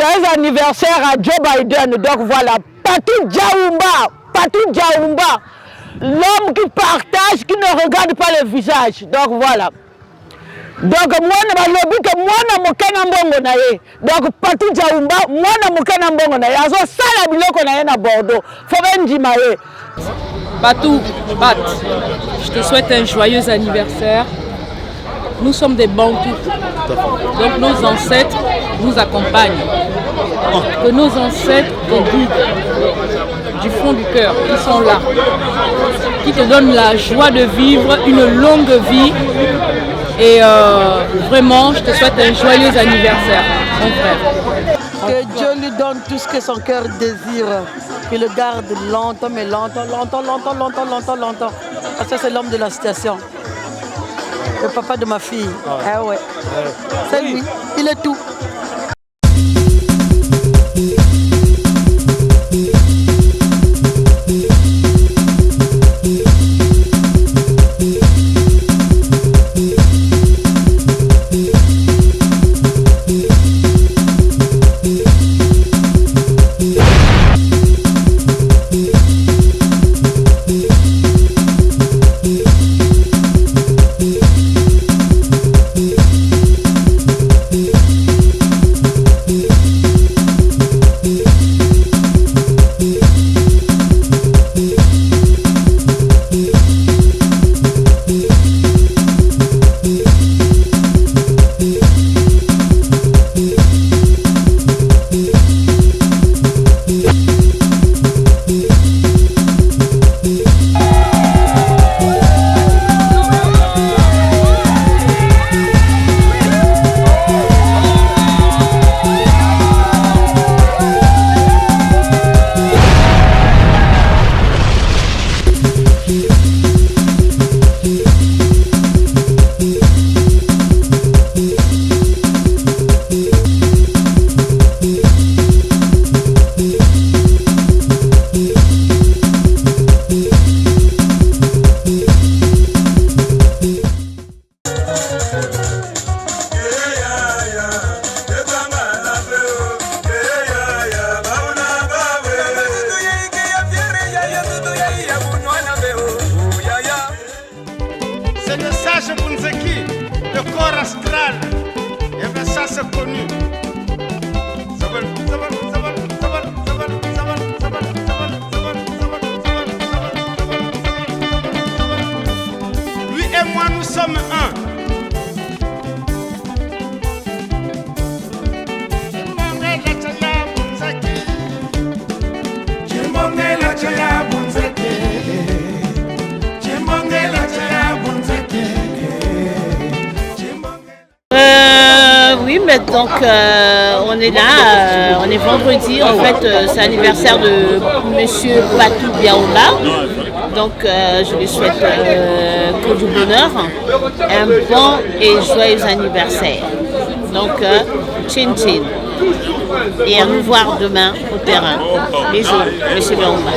joyeux anniversaire à Joe Biden. Donc voilà, Patou Diaoumba, l'homme qui partage, qui ne regarde pas le visage. Donc voilà. Donc moi na balobi que moi na mokana mbongo na ye. Donc Patou Diaoumba, moi na mokana mbongo na ye. Azo sala biloko na ye na Bordeaux. Faut bendima ye. Patou, Pat, je te souhaite un joyeux anniversaire. Nous sommes des Bantous. Donc nos ancêtres nous accompagnent. Que nos ancêtres te guident du fond du cœur. Ils sont là. Qui te donnent la joie de vivre une longue vie. Et vraiment, je te souhaite un joyeux anniversaire, mon frère. Que Dieu lui donne tout ce que son cœur désire. Qu'il le garde longtemps, mais longtemps. Parce que c'est l'homme de la situation. Le papa de ma fille. Ah ouais. C'est lui. Il est tout. Donc on est là, on est vendredi, en fait c'est l'anniversaire de Monsieur Patou Diaoumba. Donc je lui souhaite que du bonheur, un bon et joyeux anniversaire. Donc chin chin. Et à nous voir demain au terrain. Bisous, Monsieur Diaoumba.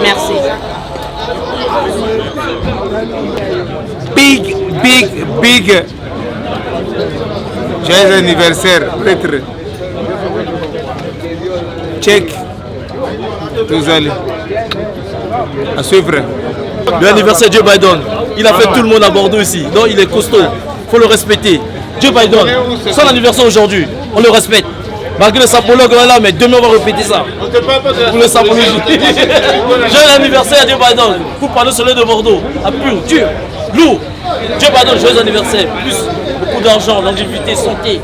Merci. Big. Joyeux anniversaire, prêtre. Check. Tous allez. À suivre. L'anniversaire de Joe Biden. Il a fait tout le monde à Bordeaux ici. Donc il est costaud. Il faut le respecter. Joe Biden, son anniversaire aujourd'hui, on le respecte. Malgré le sapologue là, mais demain on va répéter ça. Pour le sapologie. Joyeux anniversaire Joe Biden. Pour parler soleil de Bordeaux. À pur, dur, lourd. Joe Biden, joyeux anniversaire. Plus beaucoup d'argent, longévité, santé.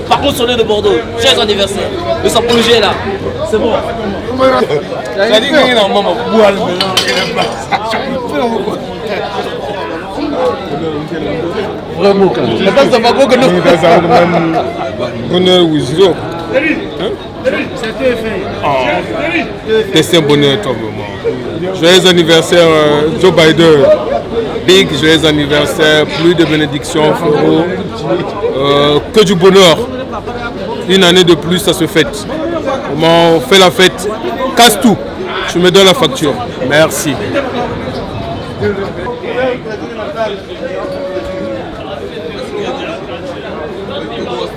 Par contre, soleil de Bordeaux, joyeux anniversaire. Le sapologie est là. C'est bon. Vraiment. Bonheur ou zéro. C'est un bonheur, toi, vraiment. Joyeux anniversaire, Joe Biden. Big, joyeux anniversaire, plus de bénédictions, frérot. Que du bonheur. Une année de plus, ça se fête. On fait la fête. Casse tout. Je me donne la facture. Merci.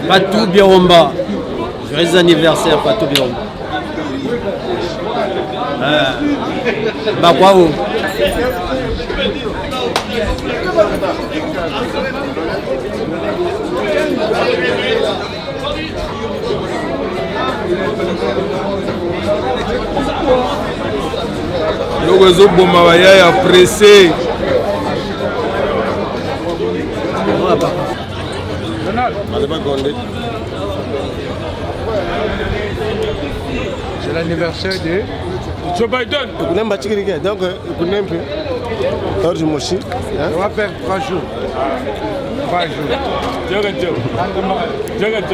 Patou Diaoumba, Joyeux anniversaire, Patou Biaoumba. Bah, bravo. Le réseau Bomawaya est pressé. C'est l'anniversaire de Joe Biden. Donc, on va faire 3 jours. 3 jours.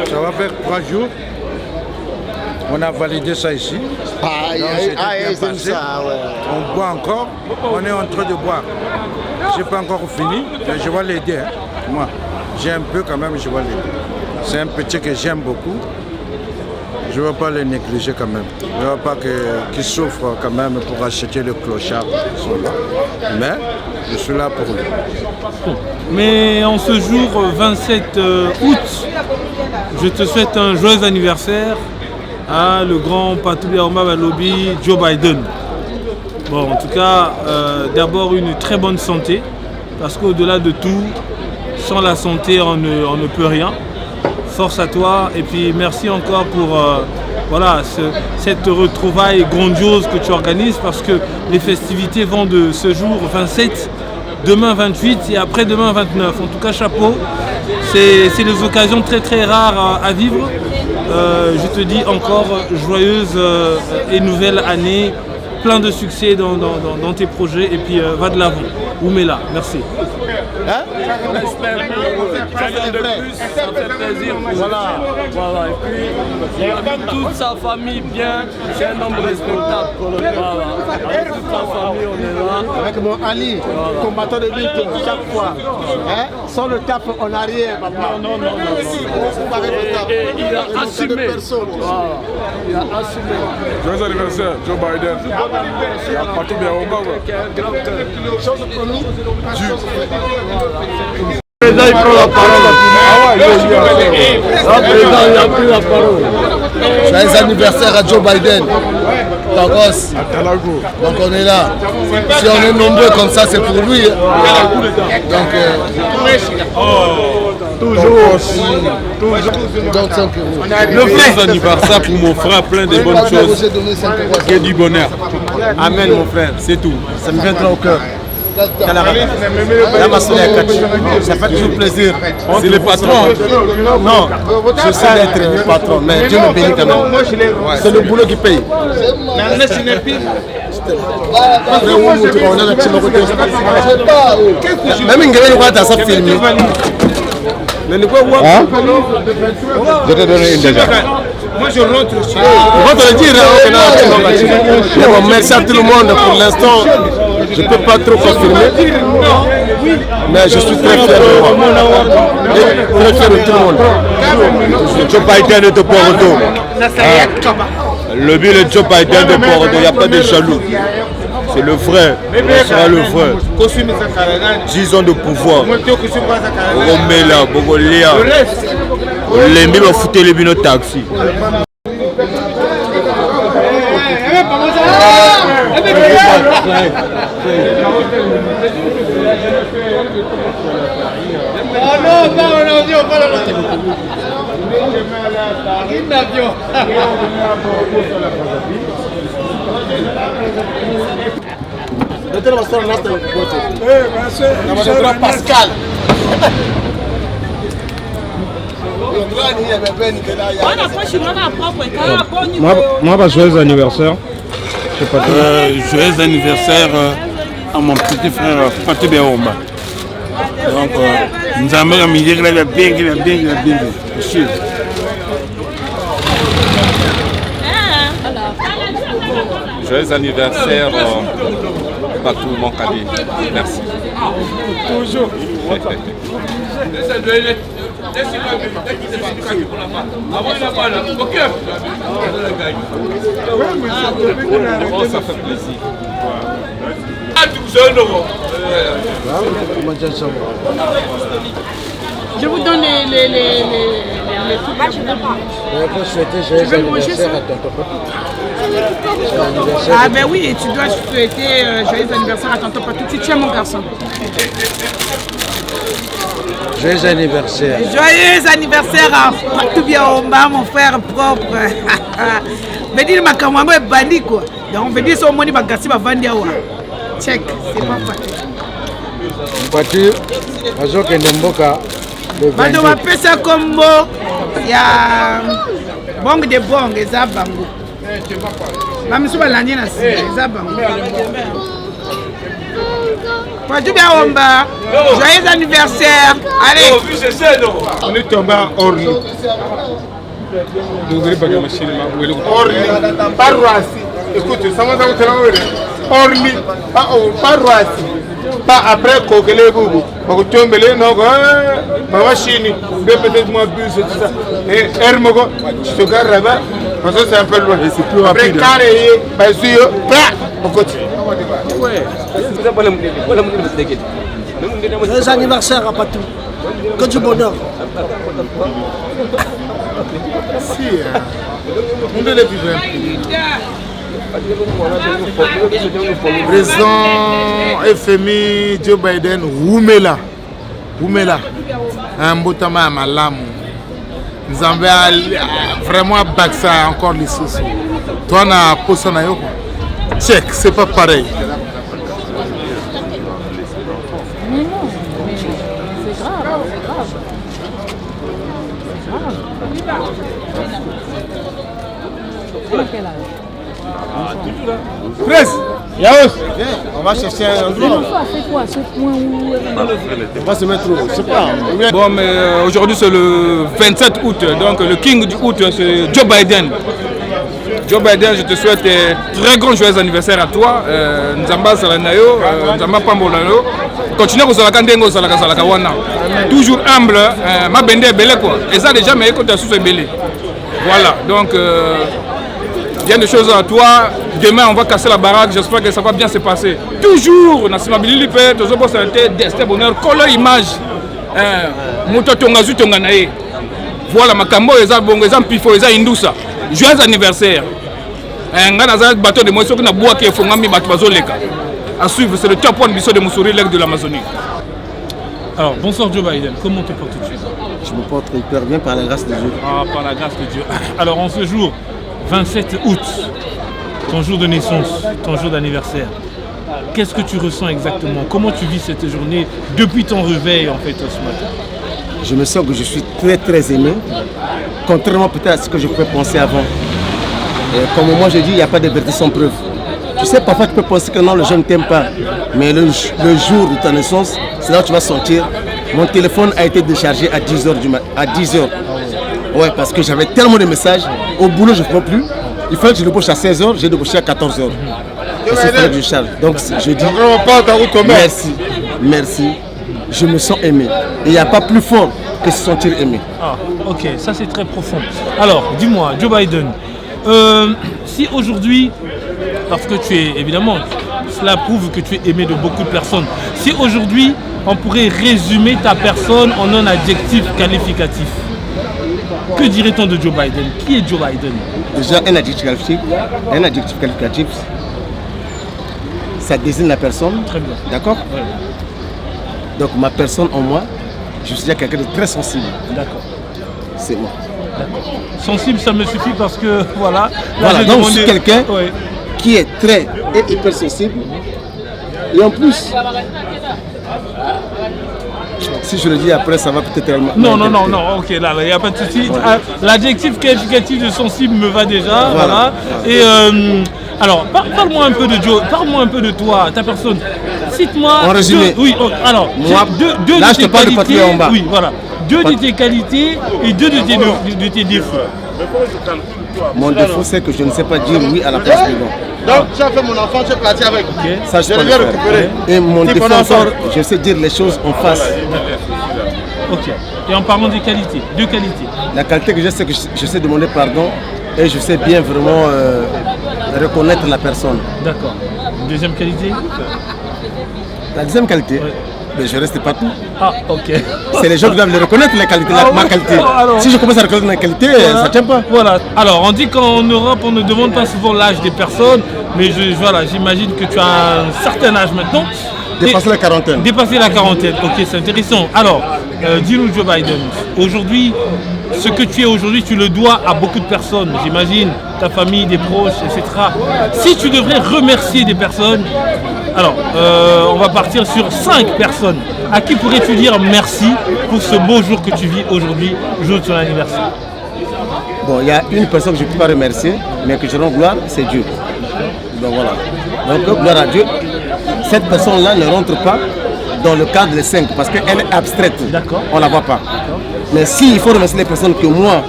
Ça va faire 3 jours. On a validé ça ici. c'est ça, ouais. On boit encore. On est en train de boire. Je n'ai pas encore fini, mais je vais l'aider. Hein. Moi, j'ai un peu quand même, je vais l'aider. C'est un petit que j'aime beaucoup. Je ne veux pas le négliger quand même. Je ne veux pas qu'il souffre quand même pour acheter le clochard. Mais je suis là pour lui. Mais en ce jour 27 août, je te souhaite un joyeux anniversaire à le grand Patou Biaoumba Balobi Joe Biden. Bon, en tout cas, d'abord une très bonne santé, parce qu'au-delà de tout, sans la santé, on ne peut rien. Force à toi et puis merci encore pour voilà, cette retrouvaille grandiose que tu organises, parce que les festivités vont de ce jour 27, demain 28 et après-demain 29. En tout cas, chapeau, c'est des occasions très très rares à vivre. Je te dis encore joyeuse et nouvelle année, plein de succès dans tes projets et puis va de l'avant. Oumela, merci. Hein? On espère de plus, ça fait plaisir. Voilà. Et puis, il y a toute sa famille bien, c'est un homme respectable. Voilà. Avec toute sa famille, on est là. Avec mon Ali, combattant de lutte chaque fois. Hein? Sans le tap, on n'a rien, papa. Non. Et il a assumé. Voilà. Il a assumé. Joyeux anniversaire, Joe Biden. Patou Biaoumba. Chose promise. Le président, il prend la parole. Il a pris la parole. Joyeux anniversaire à Joe Biden. Tangos. Donc on est là. Si on est nombreux comme ça, c'est pour lui. Donc, Toujours. donc 5 euros. Le joyeux anniversaire pour mon frère, plein de bonnes choses. Que du bonheur. Amen, mon frère, c'est tout. Ça me vient au cœur. Ça fait toujours plaisir. C'est le patron. Non, je sais d'être le patron, mais Dieu me bénit quand même. C'est le boulot qui paye. Même une gueule, on va ça filmer. Je te donne une déjà. Moi je rentre chez on va te le dire. Merci à tout le monde pour l'instant. Je ne peux pas trop confirmer. Mais je suis très fier de moi. Et très fier de tout le monde. Joe Biden de Bordeaux. Le but de Joe Biden de Bordeaux, il n'y a pas de jaloux. C'est le vrai, on sera le vrai. 10 ans de pouvoir. Romela, Bogolia. Les mêmes ont foutu les binots taxi. Pascal. Moi, joyeux anniversaire. Joyeux anniversaire à mon petit frère Patou Biaoumba. Donc, nous avons mis qu'il a bien. Monsieur. Joyeux anniversaire Patou mon cadet. Merci. Toujours. Ça fait plaisir. Je vous donne les faut souhaiter joyeux anniversaire à tonton Patou. Ah ben oui, et tu dois souhaiter joyeux anniversaire à tonton Patou. Tu tiens mon garçon. Joyeux anniversaire. Joyeux anniversaire à Patou Biaomba, mon frère propre. Mais dis ma camarade est bandit quoi. Donc on veut dire son moni bagasi va vendre awa. Check, c'est pas facile. Patou, Azo Kenemboka. Bando va faire ça comme mot. Il y a bong de bong et ça bango. Même si on l'a dit, c'est ça bango. Patou Biaomba, joyeux anniversaire. Allez. On est tombé hors lit. Orly, paroisse. Écoute, ça m'a dit Orly, paroisse. Pas après Kokele Boubou. Parce que tu es non, ma machine, peut-être moi bus et tout ça. Et Hermogo, je te garde là-bas. Parce que c'est un peu loin. Et c'est plus rapide. Après carré, parce que on continue. Ouais. Joyeux anniversaire à Patou. Que du bonheur. Si, on doit les vivre un peu. Président FMI Joe Biden, Roumela, un beau temps à Malamu. Nous avons vraiment baxé encore les sous. Toi, on a posé un peu. Check, c'est pas pareil. Presse, Yaos, on va chercher un endroit. C'est quoi ce point où on va se mettre où? Je sais pas. Bon, mais aujourd'hui c'est le 27 août, donc le king du août c'est Joe Biden. Joe Biden, je te souhaite très grand joyeux anniversaire à toi. Nzamba Salanayo, Nzamba Pambolano. Continue à Salaka Wana. Toujours humble, ma bende est belle quoi. Et ça déjà, mais quand tu as sous belé. Voilà, donc bien de choses à toi. Demain on va casser la baraque, j'espère que ça va bien se passer. Toujours, Nassima Bililipe, toujours pour santé, destin, bonheur, colère, image. Moto Tongazu Tonganae. Voilà, ma cambo, les arbres, les ampifos, les indousa. Joyeux anniversaire. Un bateau de moisson qui n'a bois qui est fongami batbazoleka. À suivre, c'est le top one de Moussouri, l'aigle de l'Amazonie. Alors, bonsoir Joe Biden, comment te portes-tu? Je me porte hyper bien par la grâce de Dieu. Ah, par la grâce de Dieu. Alors, en ce jour, 27 août, ton jour de naissance, ton jour d'anniversaire, qu'est-ce que tu ressens exactement? Comment tu vis cette journée depuis ton réveil en fait ce matin? Je me sens que je suis très très aimé, contrairement peut-être à ce que je pouvais penser avant. Et comme moi je dis, il n'y a pas de vérité sans preuve. Tu sais, parfois tu peux penser que non, le jeune ne t'aime pas, mais le jour de ta naissance, c'est là où tu vas sentir. Mon téléphone a été déchargé à 10h du matin. À 10h. Ouais, parce que j'avais tellement de messages. Au boulot, je ne peux plus. Il fallait que je débauche à 16h, j'ai débauché à 14h. Et c'est fallait que je charge. Donc je dis merci, merci. Je me sens aimé. Et il n'y a pas plus fort que se sentir aimé. Ah, ok, ça c'est très profond. Alors, dis-moi, Joe Biden, si aujourd'hui, parce que tu es, évidemment, cela prouve que tu es aimé de beaucoup de personnes, si aujourd'hui, on pourrait résumer ta personne en un adjectif qualificatif, que dirait-on de Joe Biden? Qui est Joe Biden? Déjà, un adjectif qualificatif, ça désigne la personne. Très bien. D'accord? Ouais. Donc ma personne en moi, je suis déjà quelqu'un de très sensible. D'accord. C'est moi. D'accord. Sensible, ça me suffit parce que voilà. Voilà, donc je suis quelqu'un qui est très et hyper sensible. Et en plus, si je le dis après, ça va peut-être tellement. Non, ok, là, il n'y a pas de souci. Voilà. L'adjectif qualificatif de sensible me va déjà. Voilà. Et alors, parle-moi un peu de Joe, parle-moi un peu de toi, ta personne. Cite-moi. En résumé. Alors, moi, deux là, de je tes te parle qualités. de Patou en bas. Oui, voilà. Deux de tes qualités et deux de tes défauts. Mon défaut, c'est que je ne sais pas dire oui à la place du non. Donc, tu as fait mon enfant, tu es parti avec. Okay. Ça, je peux le récupérer. Et mon défaut encore, je sais dire les choses en face. Ok. Et en parlant des qualités, deux qualités. La qualité que j'ai, c'est que je sais demander pardon et je sais bien vraiment reconnaître la personne. D'accord. Deuxième qualité? La deuxième qualité, Mais je reste partout. Ah, ok. C'est les gens qui doivent le reconnaître, les qualités, ma qualité. Si je commence à reconnaître ma qualité, ça ne tient pas. Voilà. Alors, on dit qu'en Europe, on ne demande pas souvent l'âge des personnes, mais voilà, j'imagine que tu as un certain âge maintenant. Dépasser la quarantaine. Dépasser la quarantaine, ok, c'est intéressant. Alors, dis-nous Joe Biden, aujourd'hui, ce que tu es aujourd'hui, tu le dois à beaucoup de personnes, j'imagine, ta famille, des proches, etc. Si tu devrais remercier des personnes, alors, on va partir sur 5 personnes. À qui pourrais-tu dire merci pour ce beau jour que tu vis aujourd'hui, jour de ton anniversaire? Bon, il y a une personne que je ne peux pas remercier, mais que je rends gloire, c'est Dieu. Donc voilà. Donc, gloire à Dieu. Cette personne-là ne rentre pas dans le cadre des 5 parce qu'elle est abstraite. On ne la voit pas. Mais s'il faut remercier les personnes que moi,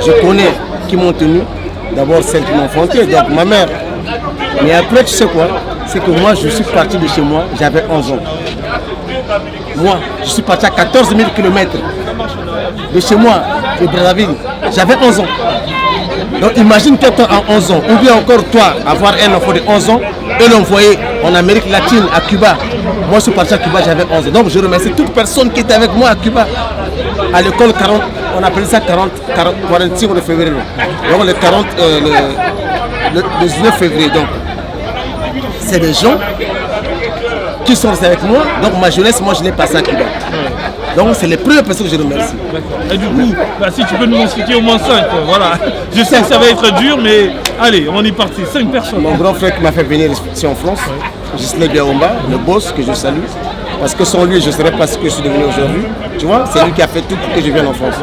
je connais, qui m'ont tenu, d'abord celles qui m'ont fondé, donc ma mère. Mais après, tu sais quoi? C'est que moi, je suis parti de chez moi, j'avais 11 ans. Moi, je suis parti à 14 000 km de chez moi, de Brazzaville. J'avais 11 ans. Donc imagine quelqu'un à 11 ans, ou bien encore toi, avoir un enfant de 11 ans, et l'envoyer en Amérique latine, à Cuba. Moi, je suis parti à Cuba, j'avais 11 ans. Donc je remercie toute personne qui était avec moi à Cuba. À l'école 40, on appelait ça 45 de février. Donc le 19 février. Donc, c'est des gens qui sont restés avec moi. Donc ma jeunesse, moi, je l'ai passée à Cuba. Donc c'est les premières personnes que je remercie. Et du coup, si tu peux nous en citer au moins 5, voilà. Je sais que ça va être dur, mais allez, on est parti. 5 personnes. Mon grand frère qui m'a fait venir ici en France, Gisèle Biaomba, le boss que je salue. Parce que sans lui, je ne serais pas ce que je suis devenu aujourd'hui. Tu vois, c'est lui qui a fait tout pour que je vienne en France.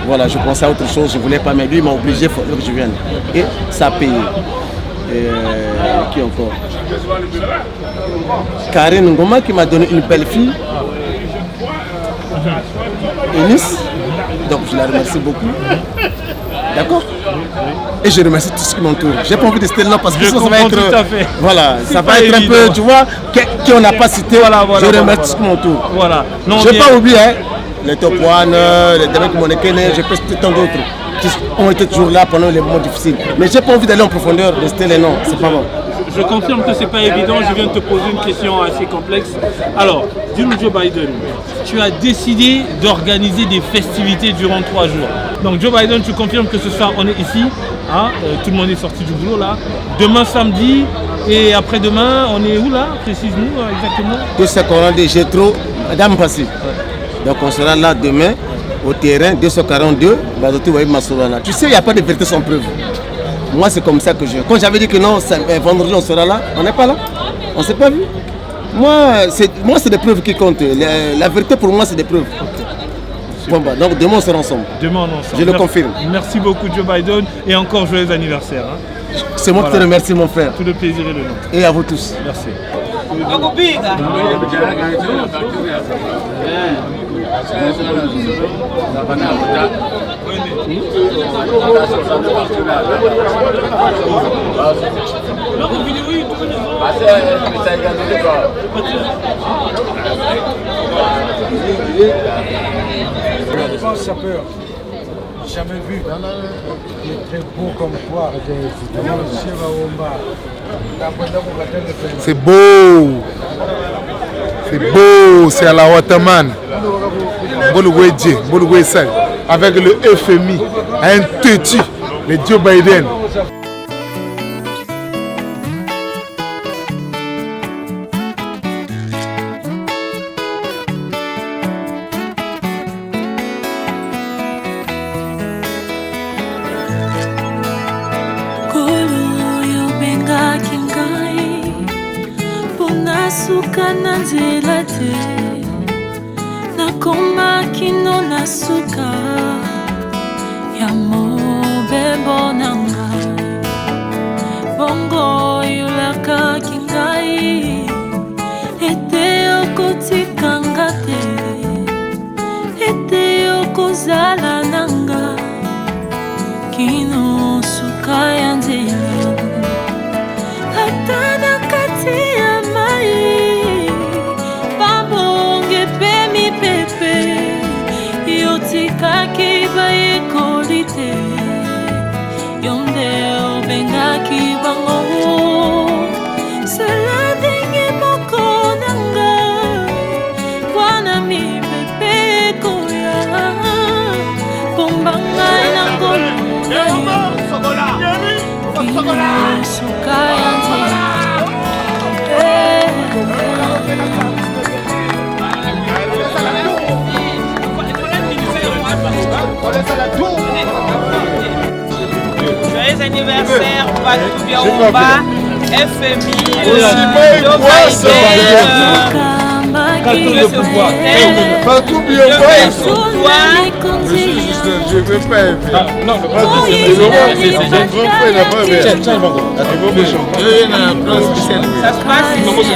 Voilà, je pensais à autre chose, je ne voulais pas, mais lui il m'a obligé pour que je vienne. Et ça a payé. Qui encore? Karine Ngoma qui m'a donné une belle fille. Eunice, donc je la remercie beaucoup. D'accord? Et je remercie tout ce qui m'entoure. J'ai pas envie de citer le nom parce que ça va être. Voilà, ça va être un peu, tu vois, qui on n'a pas cité. Je remercie tout ce qui m'entoure. Voilà. Je n'ai pas oublié, hein, les Top One, les Derek Monekene, je peux citer tant d'autres qui ont été toujours là pendant les moments difficiles. Mais j'ai pas envie d'aller en profondeur, de citer les noms, c'est pas bon. Je confirme que c'est pas évident, je viens de te poser une question assez complexe. Alors, dis-nous Joe Biden, tu as décidé d'organiser des festivités durant 3 jours. Donc Joe Biden, tu confirmes que ce soir on est ici, hein, tout le monde est sorti du boulot là. Demain samedi et après-demain, on est où là? Précise-nous exactement. Tout ce qu'on a dit, j'ai trop, Madame Passy. Donc on sera là demain au terrain 242, tu sais, il n'y a pas de vérité sans preuve. Moi, c'est comme ça que je... Quand j'avais dit que non, vendredi, on sera là, on n'est pas là. On ne s'est pas vu. Moi, c'est des preuves qui comptent. La vérité, pour moi, c'est des preuves. Bon, bah, donc, demain, on sera ensemble. Demain, on est ensemble. Je le confirme. Merci beaucoup, Joe Biden. Et encore joyeux anniversaire. Hein. C'est moi qui te remercie, mon frère. Tout le plaisir et le nom. Et à vous tous. Merci. Sapeur, jamais vu. Il est très beau comme toi. C'est beau. C'est beau, c'est à la Waterman. Avec le FMI, un petit, le Joe Biden. Suka na nzela te nakomaki no na suka ya mobembo na ngai bongo yolakaki ngai ete okotikanga te ete okozala na ngai kino suka ya nzela ata na kati ya yotikaki bayekoli te yonde obengaki bango sela ndenge moko na ngai Joyeux anniversaire, Patou Biaomba, FMI, Patou Biaomba. Je ne veux pas. Non, ça se passe ici.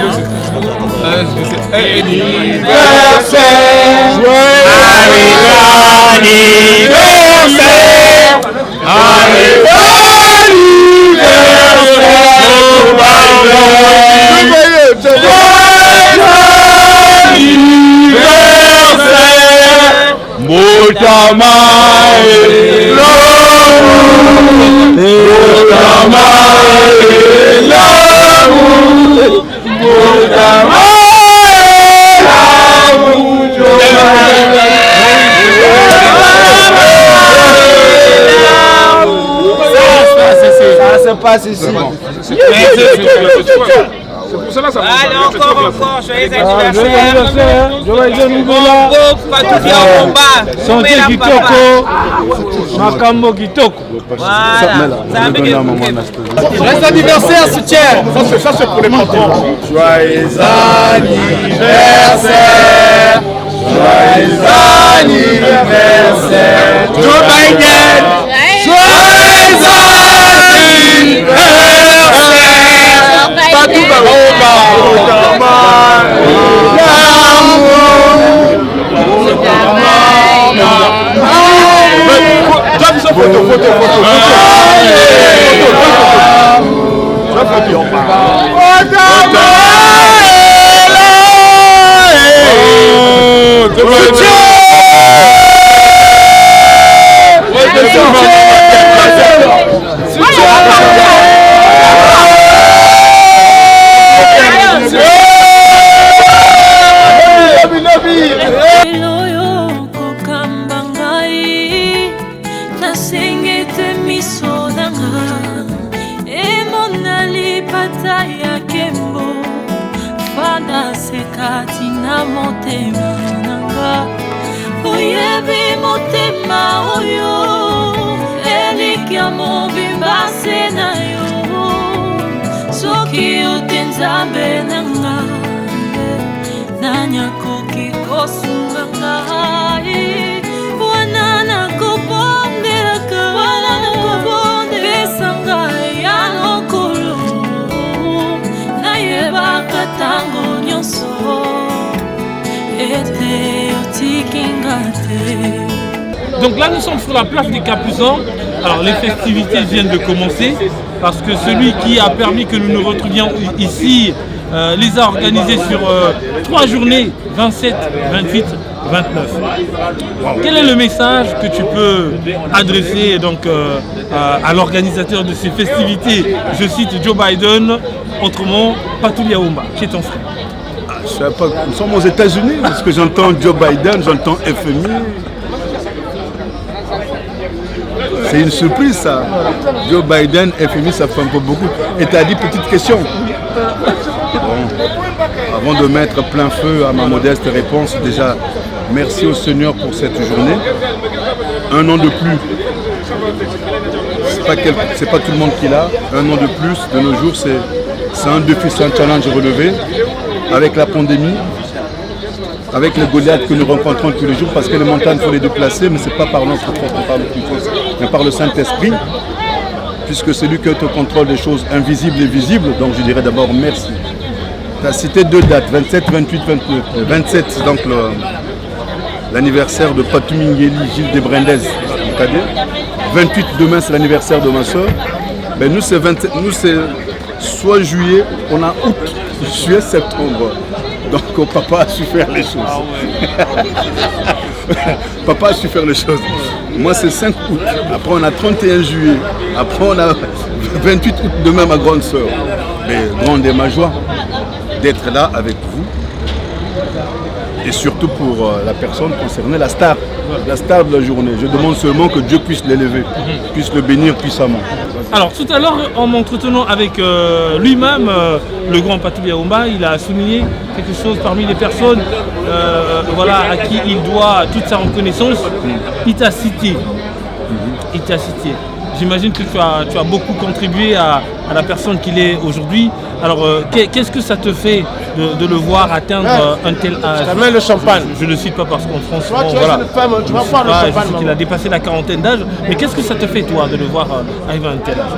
Ça passe ici. Allez, encore, joyeux anniversaire. Bongo, Patou Biaomba. Santé Kitoko, Makambo Kitoko. Voilà. Joyeux anniversaire, soutien. Ça c'est pour les patrons. Joyeux anniversaire. Joyeux anniversaire. Joe Biden. Joyeux anniversaire. Patou Biaomba. Donc là nous sommes sur la place des Capucins. Alors les festivités viennent de commencer parce que celui qui a permis que nous nous retrouvions ici les a organisés sur 3 journées, 27, 28, 29. Quel est le message que tu peux adresser donc, à l'organisateur de ces festivités? Je cite Joe Biden, autrement Patou Biaomba, qui est ton frère. Je sais pas, nous sommes aux États-Unis, parce que j'entends Joe Biden, j'entends FMI. C'est une surprise ça. Joe Biden, FMI, ça fait un peu beaucoup. Et tu as dit petite question. Bon, avant de mettre plein feu à ma modeste réponse, déjà, merci au Seigneur pour cette journée. Un an de plus. C'est pas tout le monde qui l'a. Un an de plus, de nos jours, c'est un défi, c'est un challenge relevé. Avec la pandémie, avec les Goliaths que nous rencontrons tous les jours, parce que les montagnes, il faut les déplacer, mais ce n'est pas par notre force, mais par le Saint-Esprit, puisque c'est lui qui est au contrôle des choses invisibles et visibles. Donc je dirais d'abord merci. Tu as cité 2 dates, 27, 28, 29. 27, donc l'anniversaire de Patou Mingueli, Gilles de Brendez, mon cadet. 28, demain, c'est l'anniversaire de ma soeur. Ben, nous, c'est soit juillet, on a août, juillet, septembre. Donc papa a su faire les choses. Papa a su faire les choses. Moi c'est 5 août, après on a 31 juillet, après on a 28 août demain ma grande soeur. Mais grande est ma joie d'être là avec vous. et surtout pour la personne concernée, la star de la journée. Je demande seulement que Dieu puisse l'élever, puisse le bénir puissamment. Alors tout à l'heure, en m'entretenant avec lui-même, le grand Patou Biaomba, il a souligné quelque chose parmi les personnes voilà, à qui il doit toute sa reconnaissance. Il t'a cité. Il t'a cité. J'imagine que tu as beaucoup contribué à la personne qu'il est aujourd'hui. Alors, qu'est-ce que ça te fait de le voir atteindre un tel âge? Le champagne. Je ne le cite pas parce qu'en France, voilà, je sais qu'il a dépassé la quarantaine d'âge. Mais qu'est-ce que ça te fait, toi, de le voir arriver à un tel âge?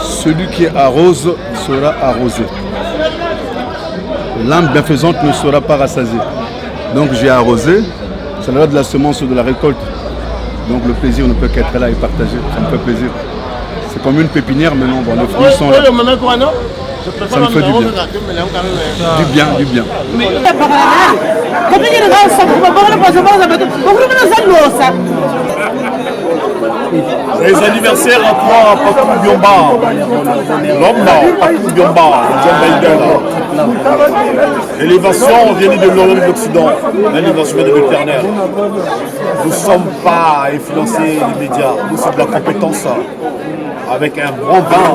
Celui qui arrose sera arrosé. L'âme bienfaisante ne sera pas rassasiée. Donc j'ai arrosé, c'est l'heure de la semence ou de la récolte. Donc le plaisir ne peut qu'être là et partagé, ça me fait plaisir. C'est comme une pépinière, mais non, bon, les fruits sont là. Ça me fait du bien. Du bien. Les anniversaires à toi, Patou Biomba, Patou Biomba, John Biden. L'élévation vient de l'Orient de l'Occident, l'élévation vient de l'éternel. Nous ne sommes pas à influencer les médias, nous sommes de la compétence. Avec un grand vin,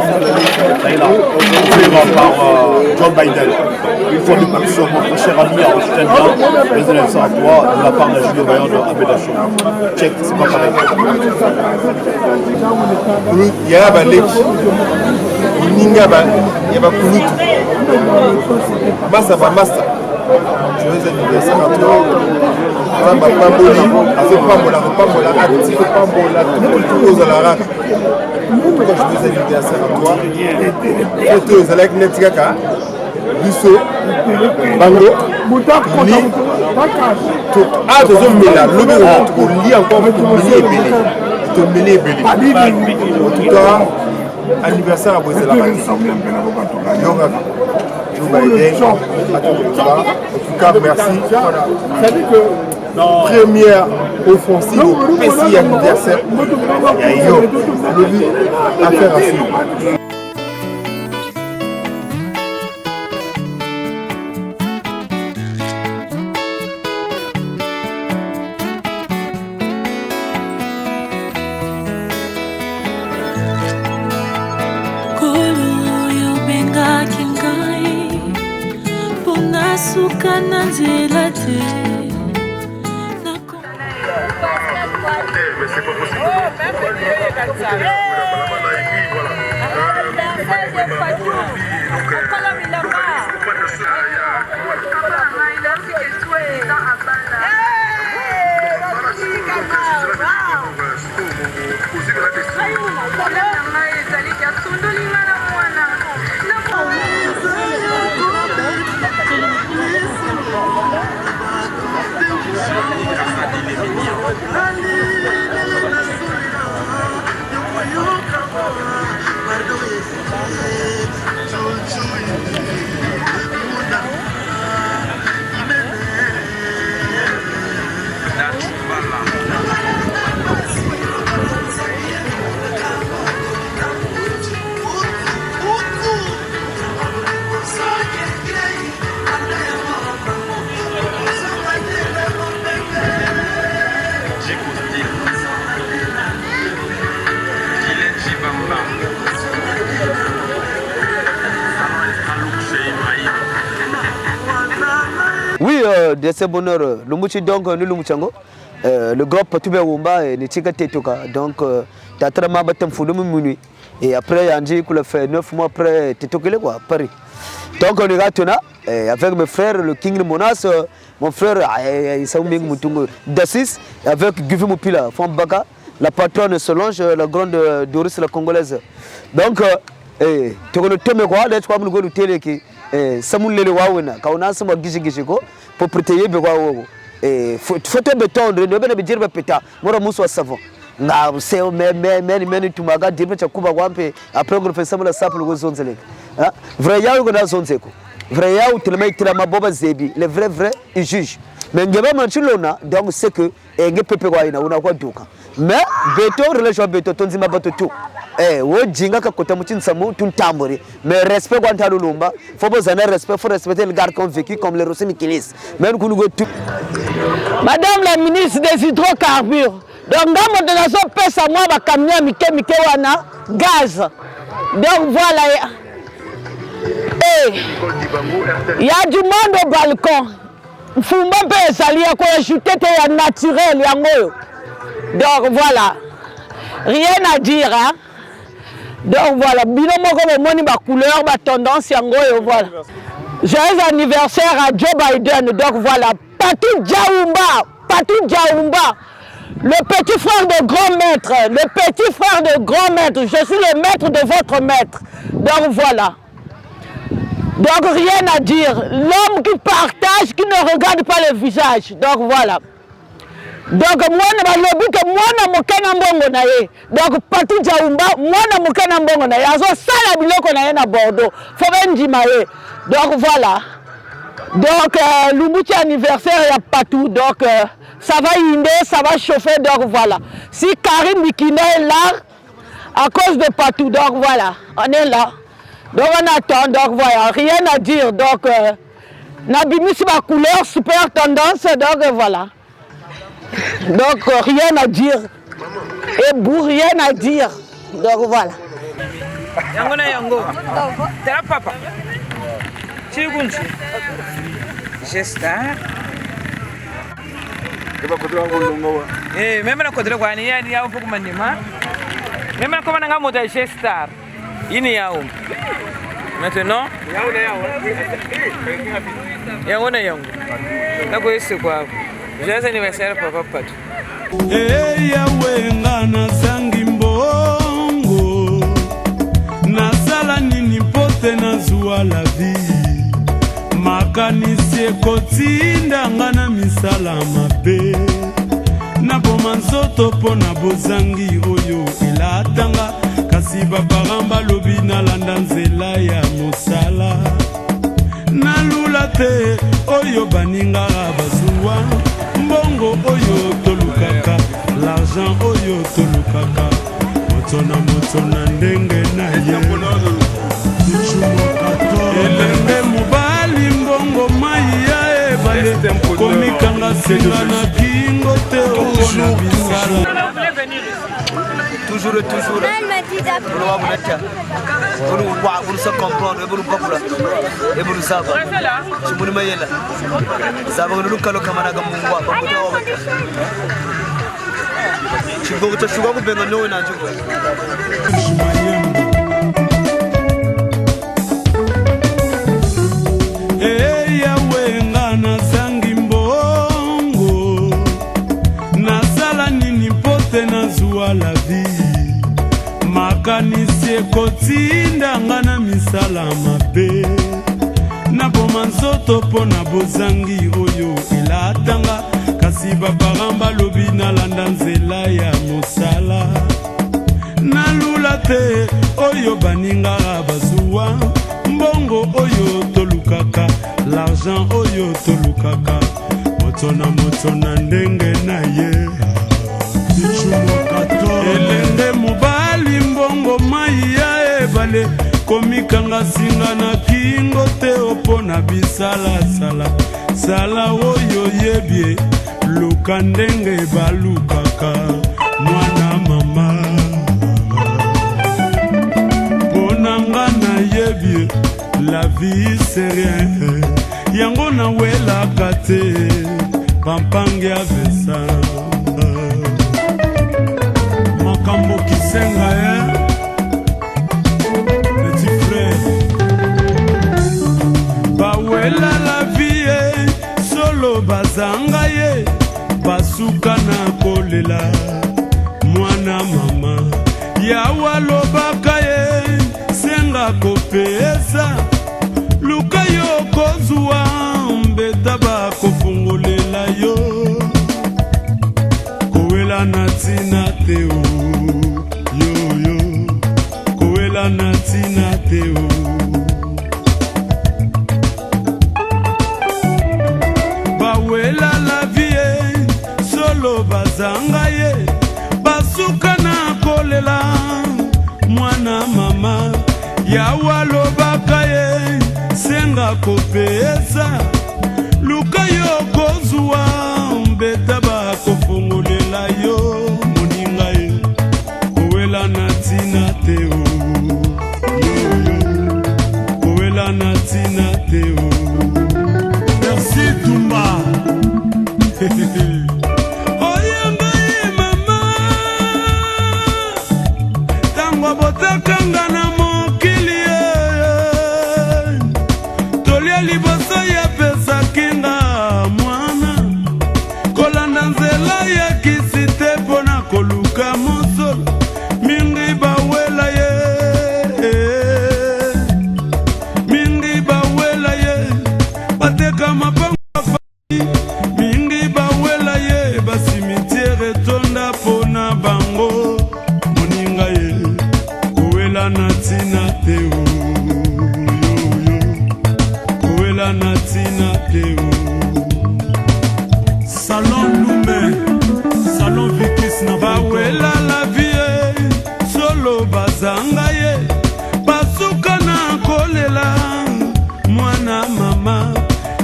offert par John Biden. Une fois de plus, mon cher ami, je t'aime bien, les élèves à toi, de la part de Julien Bayon de Abedachon. Check, c'est pas pareil. Il y a un lek, il y a un kulutu. Massa va massa. Joyeux anniversaire à toi. Ramba Pamboli, avec Pambola, actif Pambola, tout aux alarats. Pourquoi je faisais anniversaire à toi? Photos avec Netigaka, Busso, Bango, Li, ah, deux hommes là, le bureau, on lit encore pour Mini et Bélé. En tout cas, anniversaire à Bozela. Joe Biden, en tout cas, merci. Première offensive au PC anniversaire. Il y a eu affaire à suivre. Oui, de ce bonheur, le mouchi donc nous le mouchango, le groupe Patou Biaomba et Nitika Tetoka, donc t'as très mal battu fou minuit et après Angie qui l'a fait 9 mois après Tetokele quoi, Paris. Donc on est là avec mes frères, le King Monas, mon frère Isaouming Moutungo Dassis, avec Guvi Moupila, Fambaka, la patronne Solange, la grande Doris la Congolaise. Donc, tu connais tout mes quoi, let's pas me le télé qui Samoul le Wawena, quand on a ce mot Gishiko, pour protéger Bewawo. Faut te béton, ne me dire péta, moi mousso savon. Nga c'est mais tu m'as dit que tu as wampe après on fait ça la sape le zone zelek. Vrai yaou na zone zeko. Vrai yaou tu le mets tu la maboba zebi, le vrai il juge. Mais ngeba manchilona donc c'est que nge pepe kwa ina una kwa duka. Mais béton relation béton tonzi mabato tout. wo jinga ka kota mutin samu tun tambori mais respect kwa ntalo lumba faut besoin respect, faut respecter les gars qui ont vécu comme les Rossi Mikilis même qu'on go tout. Madame la ministre des hydrocarbures, donc dans mon donation pèse à moi ba camion mike wana gaz. Donc voilà. Il y a du monde au balcon. Fumba pe sali ya ko ajouter ya naturel yango. Donc voilà. Rien à dire hein. Donc voilà, binomo comme moni ba couleur, ba tendance yango voilà. Joyeux anniversaire à Joe Biden. Donc voilà, Patou Diaoumba, le petit frère de grand maître, le petit frère de grand maître. Je suis le maître de votre maître. Donc voilà. Donc rien à dire. L'homme qui partage, qui ne regarde pas le visage. Donc voilà. Donc moi na lobi que moi na mokana mbongo na ye. Donc Patou Diaoumba, moi na mokana mbongo na ye. Azo sala biloko na ye na Bordeaux. Faut benjima ye. Donc voilà. Donc Lumbuchi anniversaire il y a Patou. Donc ça va inder, ça va chauffer. Donc voilà. Si Karim Mikina est là à cause de Patou. Donc voilà, on est là. Donc on attend. Donc voilà, rien à dire. Donc Nabimi c'est ma couleur super tendance. Donc voilà. Donc rien à dire. Et bout rien à dire. Donc voilà. Yango na yango. Tera papa. Chigunchi. Gestar. Même na kodre kwa ni yani yao pour manima. Même na koma nga moto gestar. Ini yao. Maintenant, yango na yango. Na ko ese kwa. Joyeux anniversaire papa Patou. Yawe ngana sangi mbongo. Nasala nini pote na zuwa la vie. Makanisi ekotinda ngana misala mabe. Na boma nzoto po na bozangi oyo elatanga. Kasi baparamba lobi na landa nzela ya mosala. Nalula te oyo baninga bazuwa. Mbongo oyo tolukaka, l'argent oyo tolukaka. Motona ndenge na ye. Elenge mobali mbongo mai ya ebale. Komikanga singa na kingo te okona bisala. Toujours. Elle m'a dit d'appeler. Pour nous comprendre, pour nous comprendre. Et pour nous savoir. Je me dis là. Ça va nous calo kamana gamungwa. Je vais te choisir pour venir nous na jugo. Yawe ngana sangi mbongo. Nasala nini pote na zuwa la vie. Makanisi ekotinda ngana misala mabe. Na boma nzoto po na bozangi oyo elatanga. Kasi baparamba lobi na landa nzela ya mosala. Nalula te oyo baninga bazuwa. Mbongo oyo tolukaka, l'argent oyo tolukaka. Motona ndenge na ye. Elenge mobali mbongo mai ya ebale. Komikanga singa na kingo te opona bisala sala. Sala oyo yebie luka ndenge balukaka mwana mama. Ponanga na yebie la vie c'est rien. Yango na wela kate pampange avesa. Makambo kisenga petit frère. Bawela la vie solo bazanga ye. Basuka na kolela mwana mama. Yawa lobaka ye senga kopesa. Luka yo kozwa mbeta bakofungolela yo. Kowela natina teo yo. Kowela natina teo. Bawela la vie solo bazanga ye. Basuka na kolela mama yawa lobaka ye senga kopesa luka yo kozwa mbeta bakofongolela yo moninga ye kowela na ntina te o kowela na ntina te o. Merci Tumba. Botakanga na mokili tolia liboso ya pesa kinga mwana kolanda nzela ya kisi te mpona koluka mosolo mingi bawela ye mingi bawela ye bateka mapango afai mingi bawela ye basimitiere etonda mpona bango moninga ye na ntina te o kowela na ntina te o. Salon Lume, Salon Vikis na bawela la vie solo bazanga ye basuka na kolela mwana mama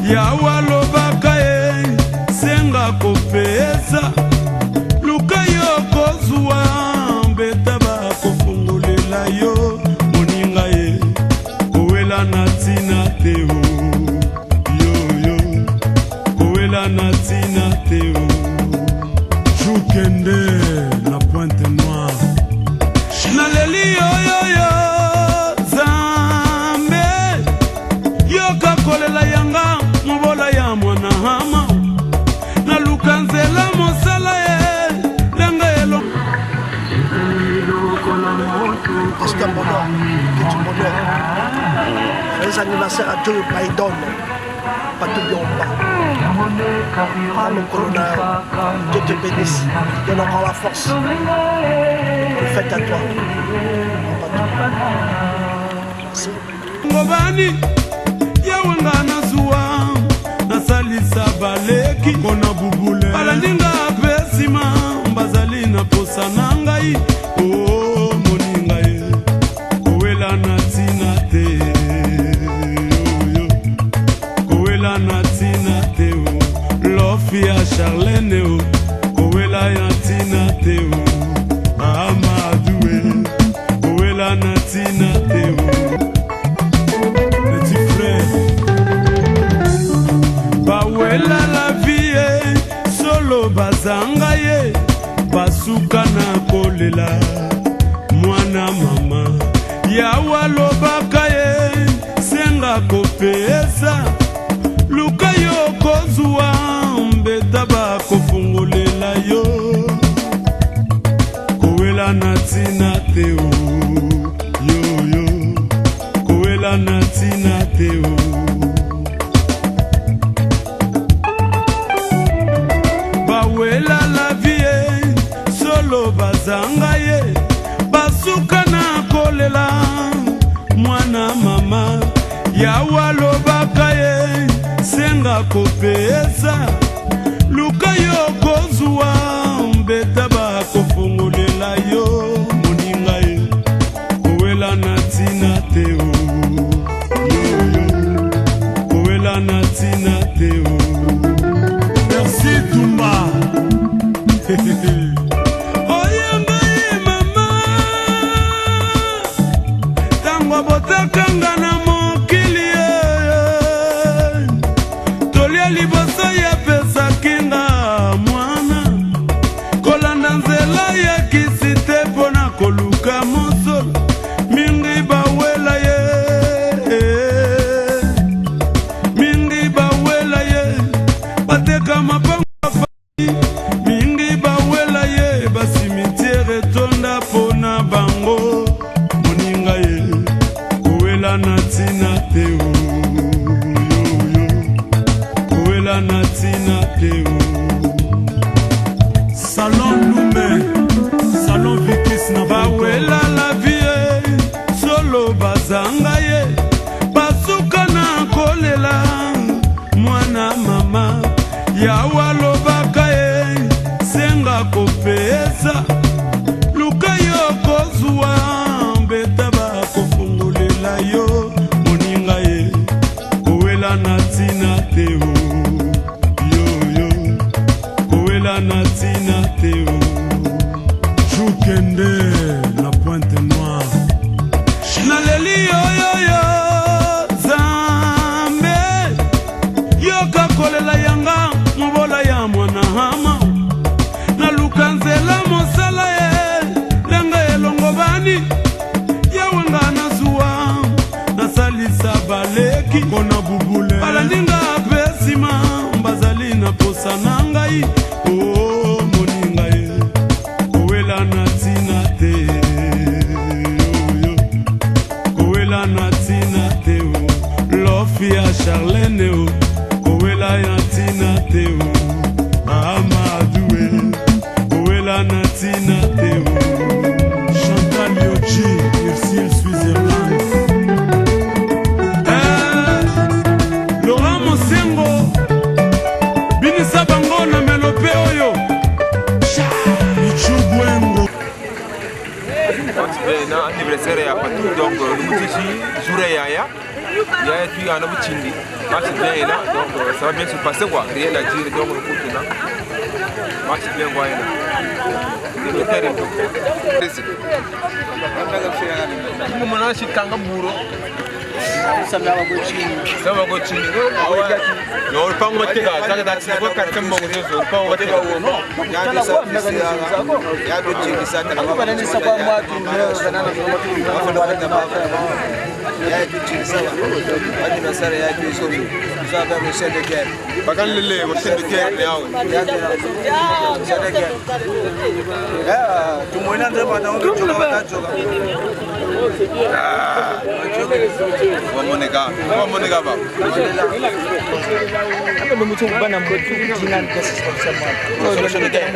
yawa lobaka ye senga kopesa luka yo kozwa mbeta bakofongolela yo moninga ye kowela na ntina te o yoyo kowela na ntina te o. Jukende na Pointe Noire naleli yoyoyo zambe yoka kolela yanga mobola ya mwana hama naluka nzela mosala ye lenga elo. C'est un bonheur, c'est un bonheur. Les anniversaires à Joe Biden, Patou Biomba. Ah mon colonel, Dieu te bénisse, donne encore la force. Bonne fête à toi. Merci. Ngobani, yawanga nazuwa, nasalisa baleki, kona bubule. Balaninga pesima, mbazali na posa nangai. Oh, moninga ye, kowela na ntina te kowela na ntina te o. Lofi ya Charlene o, kowela ya ntina te o. Amadou e, kowela na ntina te o. Petit frère, bawela la vie solo bazanga ye basuka na kolela mwana mama yawa lobaka ye senga kopesa luka yo kozwa mbeta bakofongolela yo kowela na ntina te o yoyo kowela na ntina te o. Bawela la vie solo bazanga ye basuka na kolela mwana mama yawa lobaka ye senga kopesa luka yo kozwa mbeta bakofongolela yo moninga ye kowela na ntina te o yoyo kowela na ntina te o. Merci Tumba. Botakanga na mokili tolia liboso ya pesa kinga mwana kolanda nzela ya kisi te mpona koluka mosolo mingi bawela ye mingi bawela ye bateka mapango afai mingi bawela ye basimitiere etonda mpona bango moninga ye kowela na ntina te o kowela na ntina te o. Salon Lume, Salon Vikis na bawela la vie solo bazanga ye basuka na kolela mwana mama yawa lobaka ye senga kopesa luka yo kozwa mbeta wenga na zuwa nasalisa baleki kona bubule balandinga pesima bazali na posa na ngai o moninga ye kowela na tina te kowela na tina te lofi ya Charlene o kowela ya tina te Amadou kowela na tina te Chantal Yoji Ursil Switzerland Laurent Mosengo Binisa bango na melope oyo Ichugwengo na anniversaire ya Patou donc Lumutichi jour yaya Yaya tu en Abuchindi match bien là donc ça va bien se passer quoi rien à dire donc le foot là match bien quoi là le terrain tout mon anchi kanga buro sababu go chini yo pango matega saka da tsiko karkan mo ngi so pango matega no ya do chini sana na bana ni sapa matu ya do chini sana hadi nasara ya do so saba mo chef de guerre bakan lele mo chef de guerre yawo ya chef de guerre tumoina ndo bana ngo joga batajoga Vamos negar ba. Kama mtu bana mbotu jina ndesi sema. Solution de kamera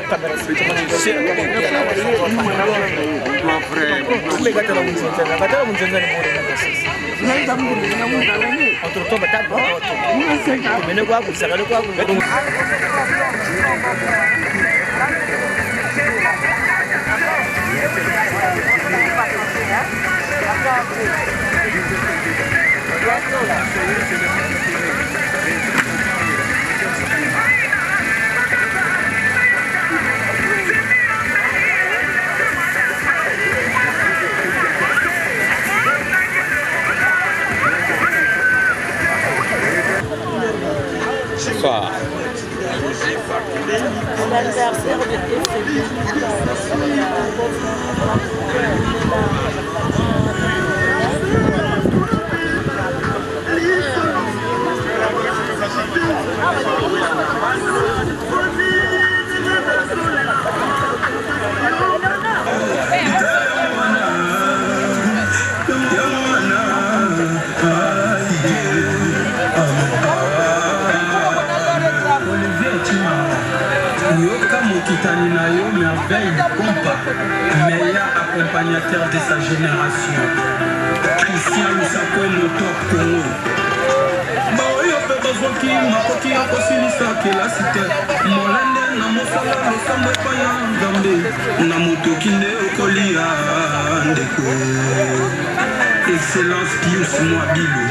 L'anniversaire de Kitani na yo merveille compa, meilleur accompagnateur de sa génération. Christian Lusako le top Congo. Baoyo pe bazwaki makoki ya kosilisa kila cité. Molende na mosala losambo paya ngambe. Na motoki nde okolia ndeko. Excellence Pius Mwabilo.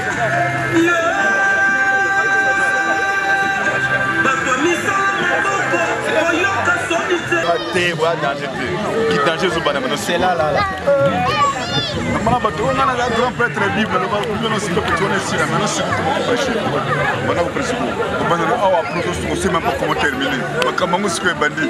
C'est là. On a un grand prêtre bible, on ne sait même pas comment terminer. Comment est-ce que est bandit?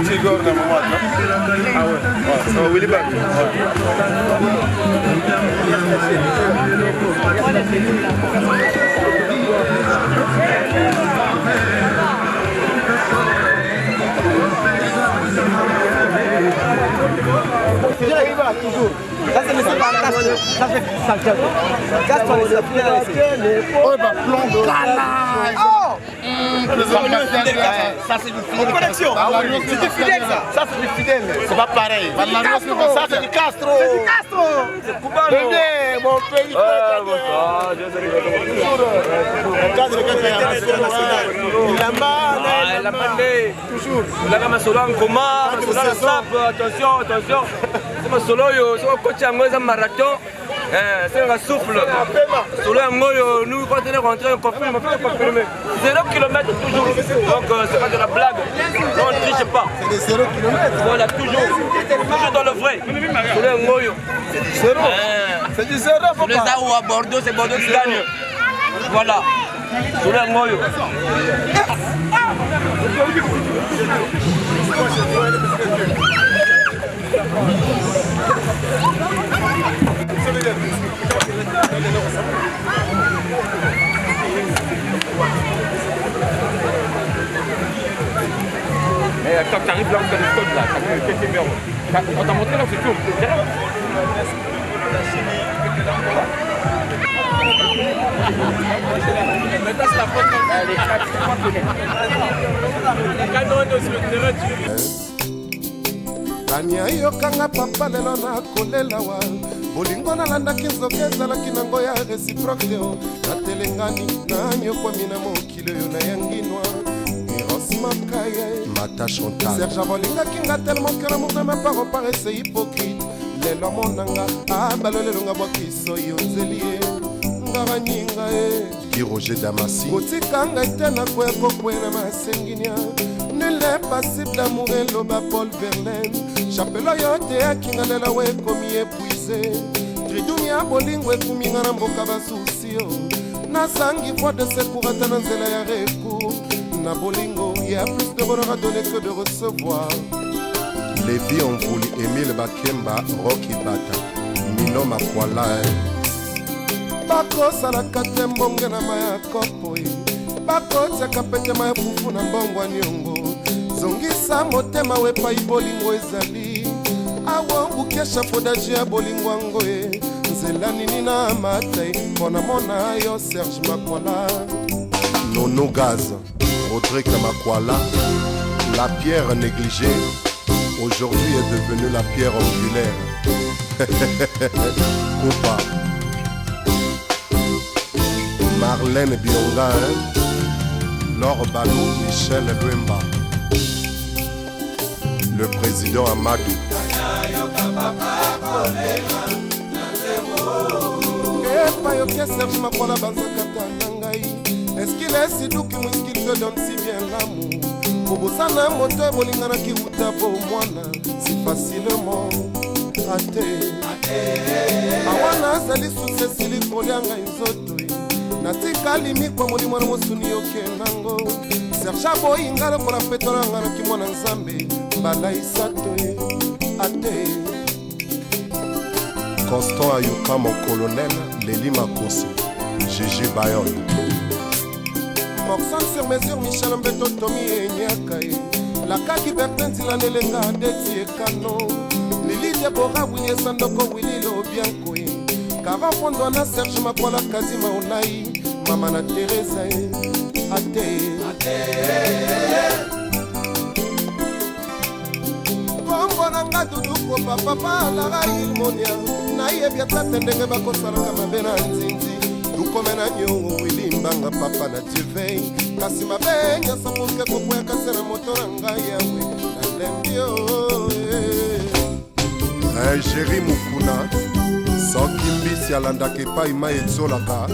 Tigor na mama. Ah ouais. Ça va Willy Back. Toujours. Ça c'est le Castro. Ça c'est Santiago. Castro les appuis. Oh bah plomb calage. Oh. Ça c'est du fidèle. Connexion. C'est du fidèle ça. Ça c'est du fidèle. C'est pas pareil. Ça c'est du Castro. C'est du Castro. C'est Cubano. Bébé, mon pays. Cadre international. Il a mandé. Toujours. La gamme Solan Koma, Solan Slap. Attention. C'est ma solo yo. C'est un coach à moi, c'est un marathon. C'est un souffle. Sur le Ngoyo, nous, quand on est rentré, on confirme, on fait pas filmer. 0 km toujours. Donc, c'est pas de la blague. Non, on ne triche pas. C'est des 0 km. Voilà, toujours. Toujours dans le vrai. Sur le Ngoyo. C'est du 0. Sur les Zaou à Bordeaux, c'est Bordeaux qui gagne. Voilà. Sur le Ngoyo. Mais quand tu arrives là où tu as des stocks là, on t'a montré là où c'est tout. Kania yokanga papa lelo na kolela wa bolingo nalandaki nzoka ezalaki nango ya réciproque natelengani nanyokwami na mokili oyo nayanginwa Eros Makaye Mata Chantal Serge abolingaki nga tellement que l'amour de mes parents paraissait hypocrite lelo monanga abalolelonga bwakiso yo nzelie ngara nyinga Roger Damassi kotika ngai te nakoya kokwena masenginia nul n'est passible d'amour eloba Paul Verlaine chapelo yo te akinga lela we ekomi épuisé tridumi ya bolingo ekumi nga na mboka basusio nasangi voie de secours ata na nzela ya recours na bolingo ya plus de bonheur à donner que de recevoir Lévi Onvouli Emile Bakemba Rocky Bata Mino Makwala bakosalaka te mbonge na maya kopo bakotiaka pete maya fufu na mbongwani yongo zongisa motema wepai bolingo ezali awa bukesha fodaji ya bolingo yango nzela nini na matai mpona mona yo Serge Makwala Nono Gaz Rodrigue Makwala la pierre négligée aujourd'hui est devenue la pierre angulaire Coupa Marlène Bionga, Laure Balou, Michel Bemba, le président Amadou. Est-ce qu'il est si doux que qu'il te donne si bien l'amour? Pour Boussana, mon toit, Bolingana qui vous tape au moine, si facilement. Ate, Awana Zali sous Cécile Kolianga Inzoto. natikali mikwa molimo na mosuni yokendango Serge boyinga lokola petola nga noki mwana nzambe mbala isato ate Constant Ayuka mon colonel Leli Makosi Gégé Bayonne Morceau sur mesure Michel Mbeto Tomi Enyaka Lakaki Bertin Zilanelenga Adeti Ekano Lili Deborah Willy Sandoko Willy Lobianko Kara Fondwana Serge Makwala Kazima Onai Mama na Teresa ate Kombo na nga duduko papa lara ilmonia na yebi atate ndenge bakosalaka mabe na nzinzi dukomena nyongo wili mbanga papa na tivei kasi mabe nyasa mpoke kokwea kase na moto na ngai yawe nalembio Jerry Mukuna soki mbisi alandaka epai ma ezolaka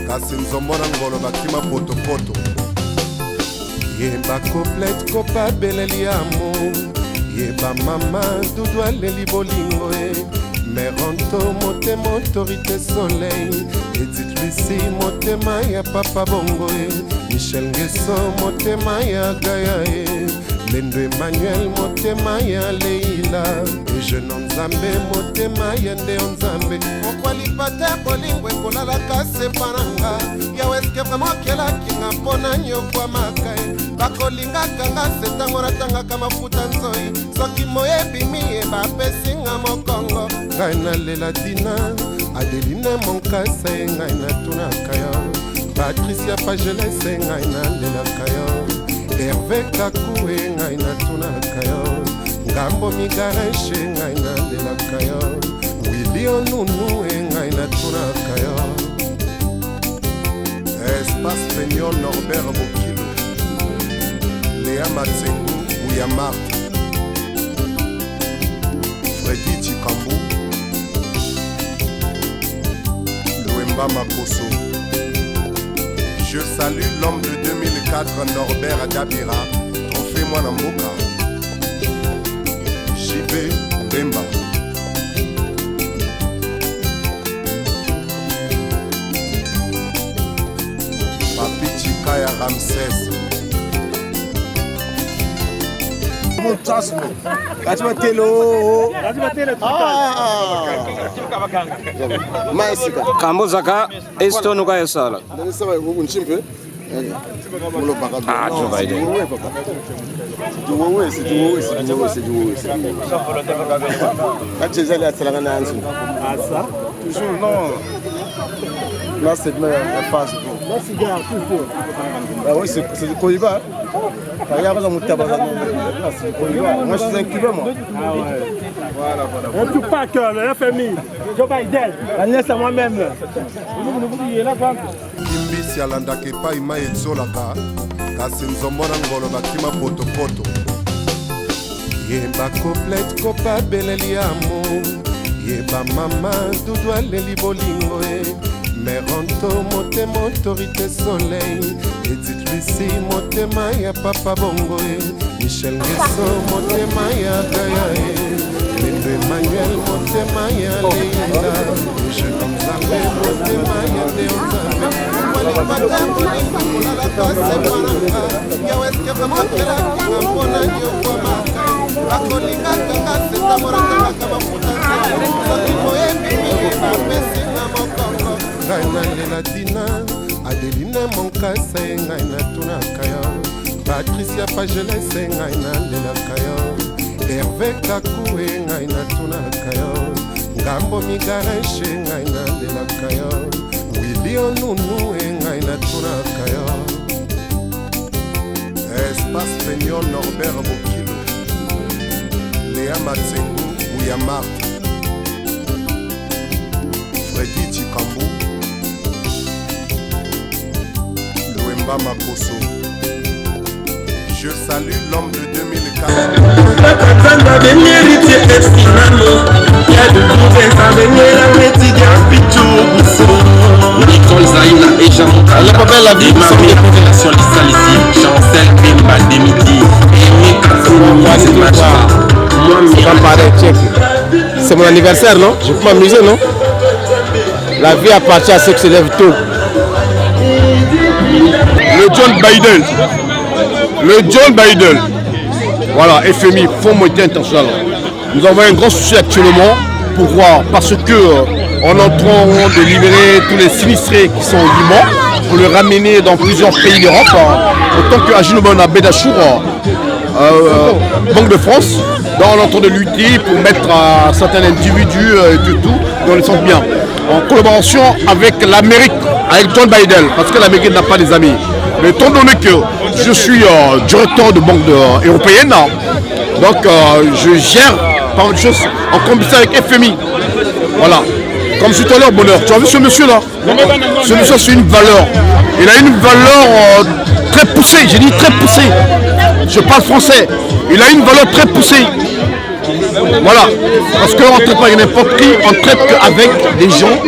kasi nzombo na ngolo bakima potopoto yeba complete kopabeleli amo yeba mama dudu aleli bolingo meronto motema autorité soleil Edith Lucie motema ya papa bongo Michel Ngeso motema ya Gaya Lendo Emmanuel motema ya Leila Eugène Nzambe motema ya Ndeo Nzambe Okwalipata bolingo ekolalaka sepananga ya eske vraiment kelaki nga mpona nyokwa makae bakolingaka nga setango natangaka mafuta nzoi soki moyebimi bapesinga mokongo ngai nalela tina Adeline Monkasa ngai natunaka yo Patricia Pagelese ngai nalelaka yo Hervé Kakou ngai natunaka yo Ngambo Migareshe ngai nalelaka yo Willy Onunu ngai natunaka yo Espace Peignon Norbert Bokilo Léa Matsengu Ouya Marthe Louemba Makoso. Je salue l'homme de 2004, Norbert Adabira, trophée moi Namboka. JB Bemba. Papi Chikaya Ramsès. Kambo zaka esto nuka yesala. Ah, Joe Biden. Toujours non. Là, c'est de la phase. Là, c'est bien, tout. Ah oui, c'est du Kohiba. Regarde, là, mon tabac. Là, c'est du Kohiba. Moi, je suis un Cubain, moi. Ah ouais. Voilà. Un tout pas que la famille. Joe Biden. La nièce à moi-même. Kimbisi alandaka epai mai ezolaka kasi nzombo na ngolo bakima potopoto yeba complete kopabeleli amo yeba mama dudu aleli bolingo e meronto motema autorité soleil Edith Lucie motema ya papa bongo e Michel Ngeso motema ya Gaya e Lendo Emmanuel motema ya Leila Je Gonzale motema ya Deonzale ngai nalela tina Adeline Monkasa e ngai natunaka yo Patricia Pagelese e ngai nalelaka yo Hervé Kaku e ngai natunaka yo Ngambo Migareshe e ngai nalelaka yo Willy Onunu e ngai natunaka yo Espace Peignon Norbert Bokilo Léa Matsengu Ouya Marthe Freddy Chikambu Louemba Makoso. Je salue l'homme de 2004. Nicole Zaïna et Jean Mokala. La vie ma révélation l'ici. Chancel Bemba Demiti. C'est mon anniversaire, non? Je peux m'amuser, non? La vie appartient à ceux qui se lèvent tôt. Le John Biden. Voilà, FMI, Fonds monétaire international. Nous avons un grand souci actuellement pour voir, parce que on est en train de libérer tous les sinistrés qui sont au Liban, pour les ramener dans plusieurs pays d'Europe. Autant que Ajinoban à Bédachour, Banque de France, donc on est en train de lutter pour mettre certains individus et tout dans le centre bien. En collaboration avec l'Amérique, avec John Biden, parce que l'Amérique n'a pas des amis. Mais étant donné que je suis directeur de banque européenne, donc je gère pas mal de choses en combinaison avec FMI. Voilà. Comme tout à l'heure, bonheur. Tu as vu ce monsieur-là? Ce monsieur, c'est une valeur. Il a une valeur très poussée. J'ai dit très poussée. Je parle français. Il a une valeur très poussée. Voilà. Parce qu'on ne traite pas avec n'importe qui, on traite avec des gens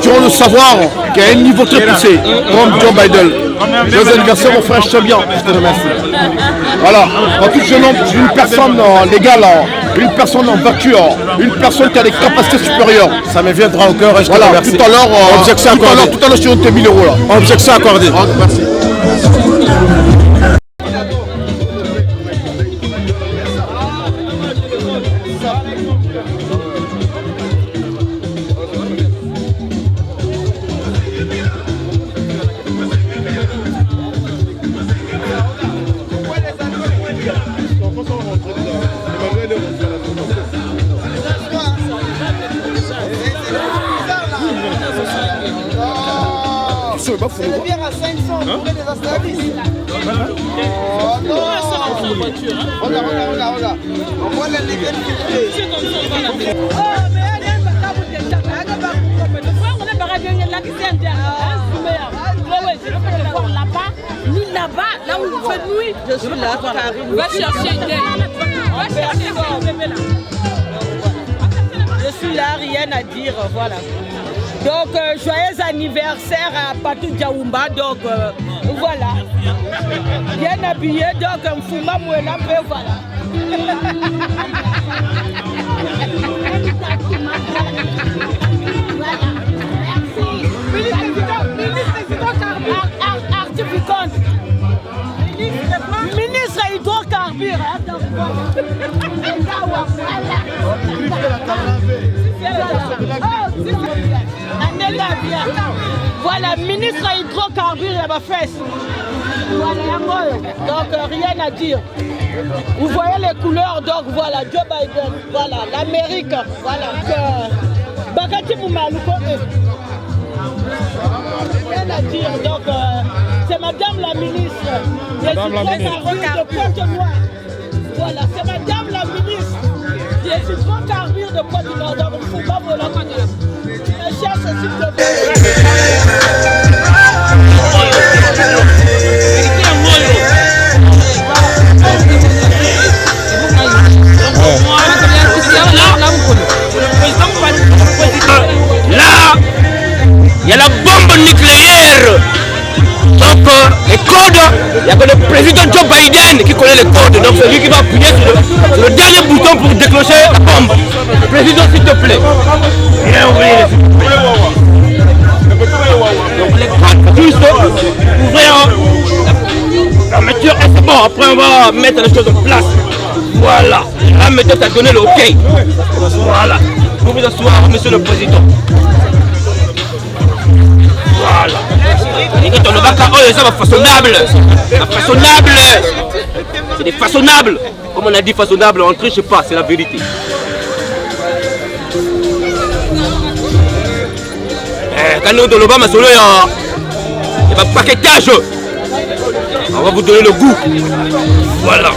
qui ont le savoir, qui a un niveau très poussé, comme Joe Biden. Joyeux anniversaire, mon frère, je te bien. Je te remercie. Voilà. En tout jeune homme, une personne légale, une personne en voiture, une personne qui a des capacités supérieures. Ça me viendra au cœur et je te remercie. Tout à l'heure, objection accordée. Tout à l'heure, je suis honte 1000 euros là. Objection accordée. Merci. C'est bien à 500, on pourrait des astérisques. Oh non, regarde. On voit les légales filtrées. C'est comme ça, on va la faire. Oh, mais elle est pas capable de faire. Le frère, on est pas capable de faire. Là où il fait nuit. Je suis là, Karine. Va chercher une Je suis là, rien à dire, voilà. Donc, joyeux anniversaire à Patou Diaoumba. Donc, voilà. Bien habillé, donc, Mfumba Mouela, voilà. Ministre hydrocarbures. Voilà, ministre hydrocarbures, il va faire. Voilà, donc rien à dire. Vous voyez les couleurs, donc voilà, Joe Biden, voilà, l'Amérique, voilà. Bakati Moumalouko. Rien à dire, donc c'est madame la ministre. Madame la ministre. De Pointe-Noire. Voilà, c'est madame la ministre. Des hydrocarbures de Pointe-Noire. Donc il ne faut pas vous la connaître. Je cherche s'il te plaît. Là, il y a la bombe nucléaire. Donc, les codes, il n'y a que le président Joe Biden qui connaît les codes. Donc, c'est lui qui va appuyer sur le dernier bouton pour déclencher la bombe. Président, s'il te plaît. Viens ouvrir. Donc, les codes, juste ouvrir la méthode. Et c'est bon, après, on va mettre les choses en place. Voilà. La méthode a donné le OK. Voilà. Vous vous asseoir, monsieur le président. Voilà. Façonnable. Façonnable. C'est des façonnables. Comme on a dit façonnable, on ne triche pas, c'est la vérité. Quand nous dans le bas, il y a un paquetage. On va vous donner le goût. Voilà.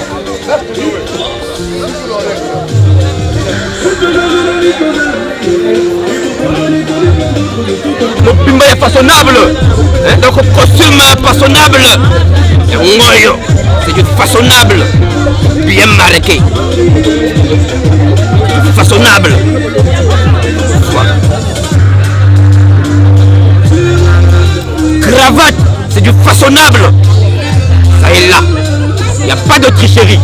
Le bimba est façonnable, donc le costume façonnable. C'est du façonnable, bien marqué. Façonnable. Voilà. Cravate, c'est du façonnable. Ça est là. Il n'y a pas de tricherie.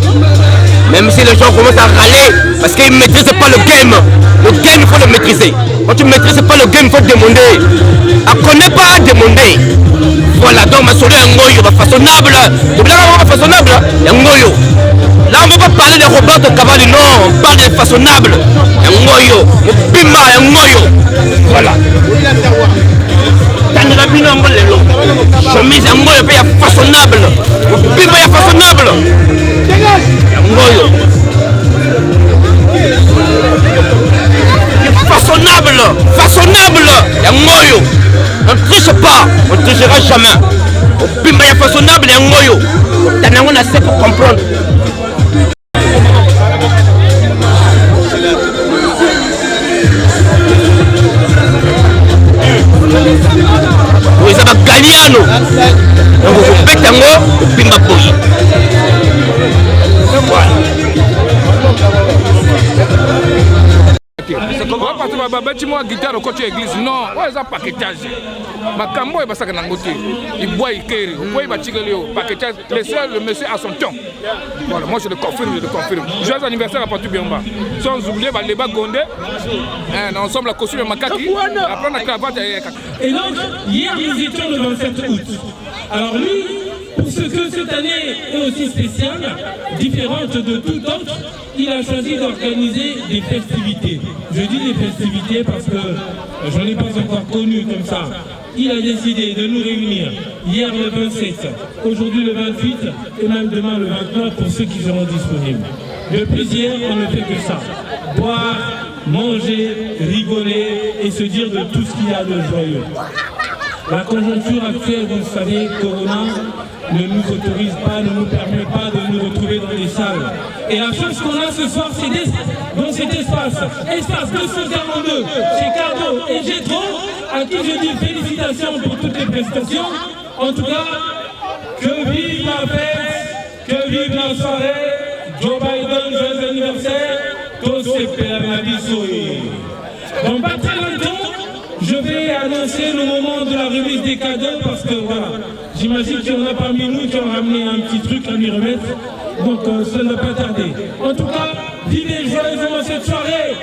Même si les gens commencent à râler parce qu'ils ne maîtrisent pas le game. Le game, il faut le maîtriser. Quand tu ne maîtrises pas le game, il faut demander. À connaître pas à demander. Voilà, donc ma solo est un goyo, façonnable. Donc là, on va façonnable, il y a un goyo. Là, on ne va pas parler de Roberto Cavalli, non, on parle de façonnable. Il y a un goyo. Le pima, il y a un goyo. Voilà. Chemise, un goyo, il y a façonnable. Le pima, il y a façonnable. Il y a un goyo. Façonnable, façonnable, il y a un goyo. On ne triche pas, on ne trichera jamais. Au pimba, il y a façonnable, il y a un goyo. T'en as assez pour comprendre. Oui, ça va gagner à nous. Donc, vous faites un go, au pimba boy. Voilà. babatimo guitare okoti église non oyo eza paquetage makambo oyo basaka nango te ibwa ikeri okoyi batikeli yo paquetage le monsieur à son temps. Voilà, moi je le confirme. Joyeux anniversaire à Patou Biaoumba. Sans oublier Baleba Gondé, ensemble la costume Makaki, après la cravate. Et donc hier nous étions le 27 août. Alors lui, pour ce que cette année est aussi spéciale, différente de tout autre, il a choisi d'organiser des festivités. Je dis des festivités parce que je n'en ai pas encore connu comme ça. Il a décidé de nous réunir hier le 27, aujourd'hui le 28 et même demain le 29 pour ceux qui seront disponibles. Le plaisir, on ne fait que ça. Boire, manger, rigoler et se dire de tout ce qu'il y a de joyeux. La conjoncture actuelle, vous le savez, Corona, ne nous autorise pas, ne nous permet pas de nous retrouver dans les salles. Et la chose qu'on a ce soir, c'est dans cet espace 242, chez Cardo et Gétro, à qui je dis félicitations pour toutes les prestations. En tout cas, que vive la fête, que vive la soirée, Joe Biden, joyeux anniversaire, tous ces pères la bisouille. Dans pas très longtemps, Je vais annoncer le moment de la remise des cadeaux parce que voilà, j'imagine qu'il y en a parmi nous qui ont ramené un petit truc à lui remettre. Donc ça ne va pas tarder. En tout cas, vivez joyeusement cette soirée.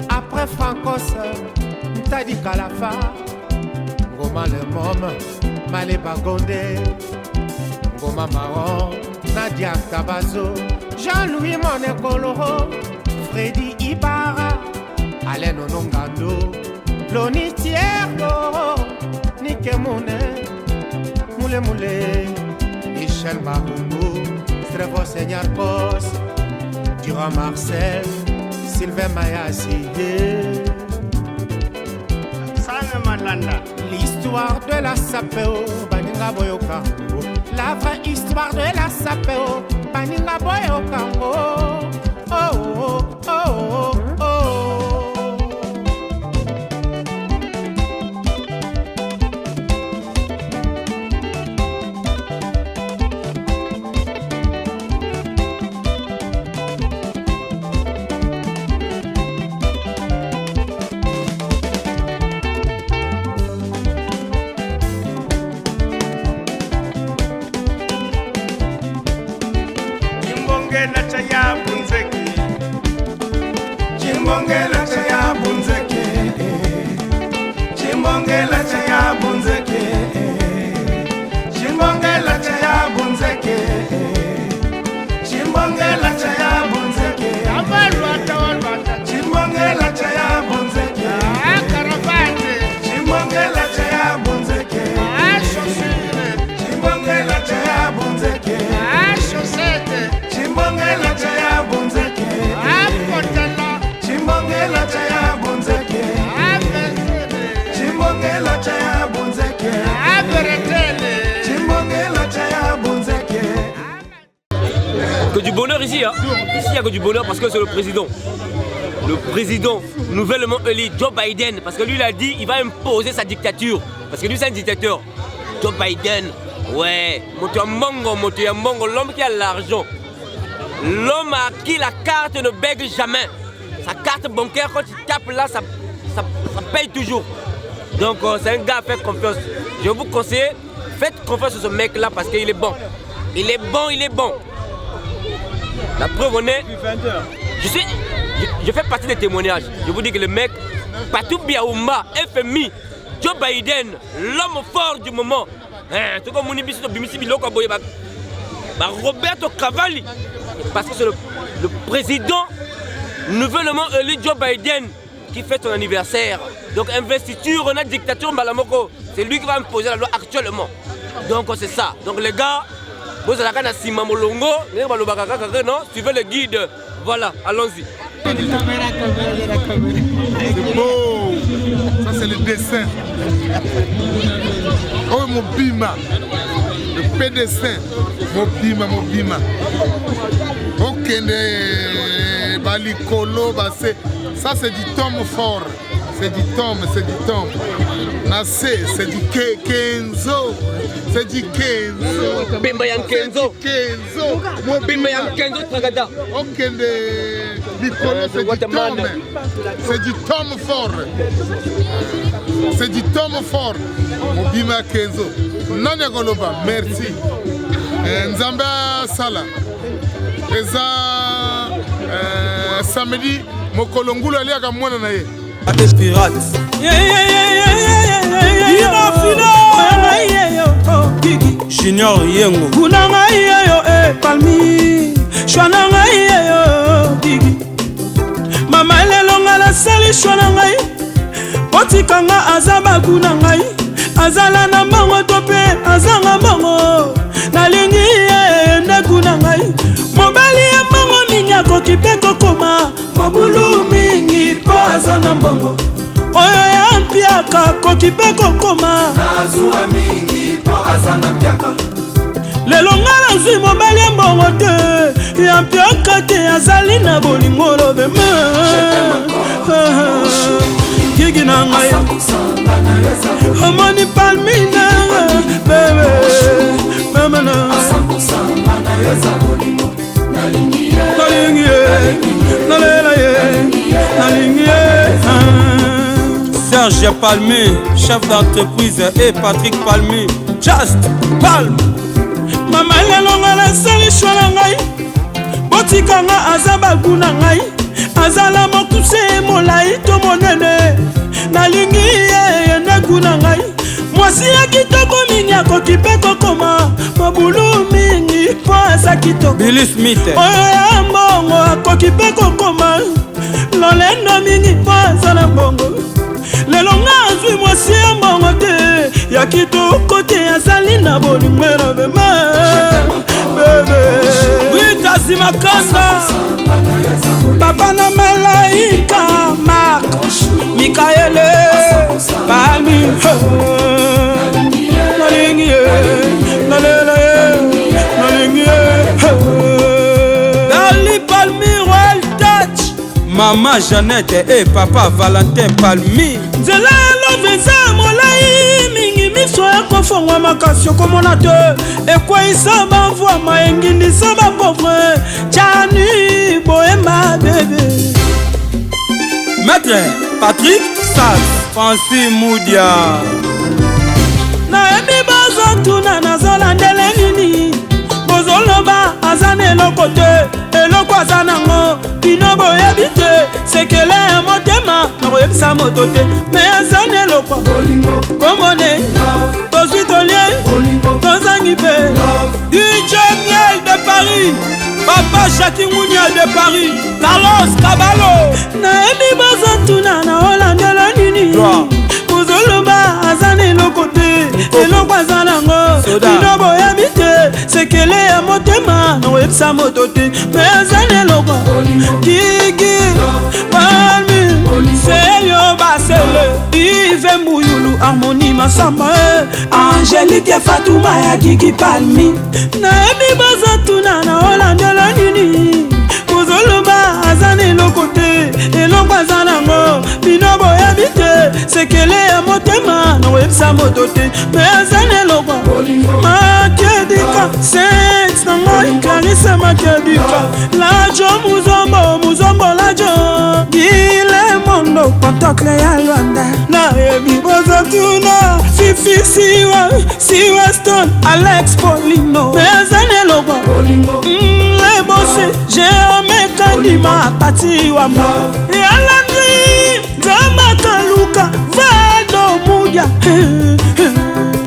Après Francos, t'as dit Kalafa, Goma le Mom, Malé Bagondé, Goma Marron, Nadia Tabazo, Jean-Louis Monekoloro, Freddy Ibarra, Alain Onongando, Loni Thierno, Nike Mouné, Moulé Moulé, Michel Mahungu, Trevor Seigneur Boss, Durand Marcel, Sylvain Mayassi. L'histoire de la Sapeo, Baninga Boyoka. La vraie histoire de la Sapeo, Baninga Boyoka. Oh, oh, oh, oh, oh. Chimbongela chaya bunzeke, Chimbongela chaya bunzeke, Chimbongela chaya bunzeke, Chimbongela chaya bunzeke, Chimbongela chaya bunzeke, Chimbongela chaya bunzeke, Chimbongela chaya bunzeke, Chimbongela chaya bunzeke. Chimbongela chaya bunzeke, Chimbongela chaya bunzeke, Chimbongela chaya bunzeke. Que du bonheur ici, hein. Ici il y a que du bonheur parce que c'est le président. Le président nouvellement élu, Joe Biden, parce que lui il a dit il va imposer sa dictature. Parce que lui c'est un dictateur. Joe Biden, ouais, Motoyambongo, l'homme qui a l'argent. L'homme à qui la carte ne bègue jamais. Sa carte bancaire, quand il tape là, ça paye toujours. Donc c'est un gars à faire confiance. Je vous conseille, faites confiance à ce mec là parce qu'il est bon. Il est bon, il est bon. La preuve on est. Je fais partie des témoignages. Je vous dis que le mec, Patou Biaoumba, FMI, Joe Biden, l'homme fort du moment. Tout comme Roberto Cavalli. Parce que c'est le président nouvellement élu Joe Biden qui fait son anniversaire. Donc investiture, on a dictature Malamoko. C'est lui qui va imposer la loi actuellement. Donc c'est ça. Donc les gars, vous allez à Sima Molongo, suivez le guide. Voilà, allons-y. C'est beau. Ça c'est le dessin. Oh mon bima. Le pédessin. Mon bima. Ok, Balikolo, ça c'est du Tom Ford. c'est du Tom, c'est du Tom. Nassé, c'est du Kenzo. C'est du Kenzo. Bimba yang Kenzo. Kenzo. Bimba yang Kenzo Tagada. Ok, Nicolo, c'est du Tom. C'est du Tom fort. C'est du Tom fort. Bimba Kenzo. Nanya Goloba, merci. Nzamba Sala. Eza samedi, Mokolongulu aliaka mwana na ye. Ates pirates. Junior Yengo. Kunanga yo palmi. Shwananga yo digi. Mama lelonga la sali shwananga. Otikanga azaba kunanga. Azala na mbongo tope azanga mbongo. Nalingi ye nde kunanga. Mobali ya mbongo minya kokipe kokoma. Mabulu mingi po azana mbongo. Oyo ya mpiaka kokipe kokoma. Nazuwa mingi po azana mpiaka. Lelo ngala zwi mobali ya mbongo te. Ya mpiaka te azali na bolingo lobeme. Gigi na ngai Omoni palmina bebe mama na Serge Palmé, chef d'entreprise, et Patrick Palmé, Just Palm. Mama lelonga la sali shwala ngai Botikanga azaba guna ngai Azala mokuse molai to monene Nalingi ye ne guna ngai Mwasi ya kitoko mingi akokipe kokoma Mabulu mingi po asa kitoko Billy Smith Oyo ya mbongo akokipe kokoma Lolendo mingi po asa na mbongo Lelo nga azwi mwasi ya mbongo te Ya kitoko te azali na bolingwero bema Bebe Wikazi Makanda Papa na malaika Mark Mikaele Palmi Nalingi Nalingi Dali Palmi Royal Touch Maman Jeannette et Papa Valentin Palmi Nzela loveza molai mingi miso ya kofongwa makasi okomona te Ekweisa bavwa maengindisa bapauvre Chani boema bebe Maître Patrick Saz Francis Moudia Nayebi bazotuna nazolandele nini Bozoloba azana eloko te Eloko azanango Bino boyebi te Sekele ya motema Nakoyebisa moto te Me azana eloko Komone Tozwi tolie Tozangi pe DJ Miel de Paris Papa Jackie Mounia de Paris Carlos Caballo Nayebi bazotuna na olandela nini Bozoloba azana eloko te Eloko azanango Bino boyebi te Sekele ya motema Nakoyebisa moto te Me azana eloko Gigi Palmi Selio Basele Yves Mouyulu Harmonie Massamba Angélique Fatouma ya Gigi Palmi Nayebi bazotuna na olandela nini Bozoloba azana eloko te Eloko azanango Bino boyebi te Sekele ya motema Nakoyebisa moto te Me azana eloko Makedika Sex na ngai Clarisse Makedika Lajo Muzombo Lajo Gile Mondo Pantokle ya Luanda Nayebi bozotuna Fifi Siwa Stone Alex Polino Me azana eloko Le bosse Jérôme Kandima Pati Wamba Yalandri Zama Kaluka Vado Mudia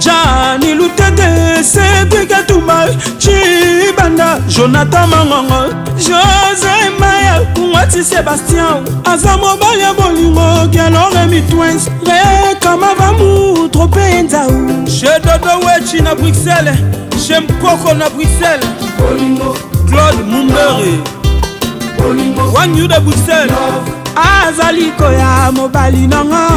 Jani Lutete Cédric Atumba Chibanda Jonathan Mangongo José Maya Mwati Sébastien Azamo Baya Bolingo Gialore Twins Rekama Vamu Trope Nzaou Chez Dodo Wechi na Bruxelles Chez Mpoko na Bruxelles Claude Mumbere Wanyu de Bruxelles azali koya mobali na nga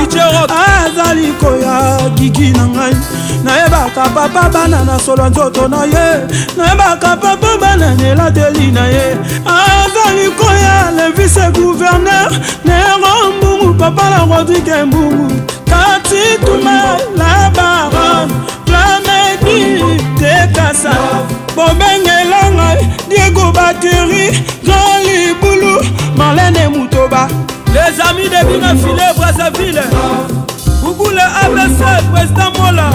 azali koya gigi na ngai nayebaka papa bana na solo nzoto na ye nayebaka papa bana nelateli na ye azali koya le vice gouverneur nero mbungu papa la Rodrigue mbungu kati tuma la baronne planeti tekasa bobengela ngai Diego Bateri Jean Libulu Marlène Moutoba les amis de Binafile Brazzaville Bougoule ABC président Mola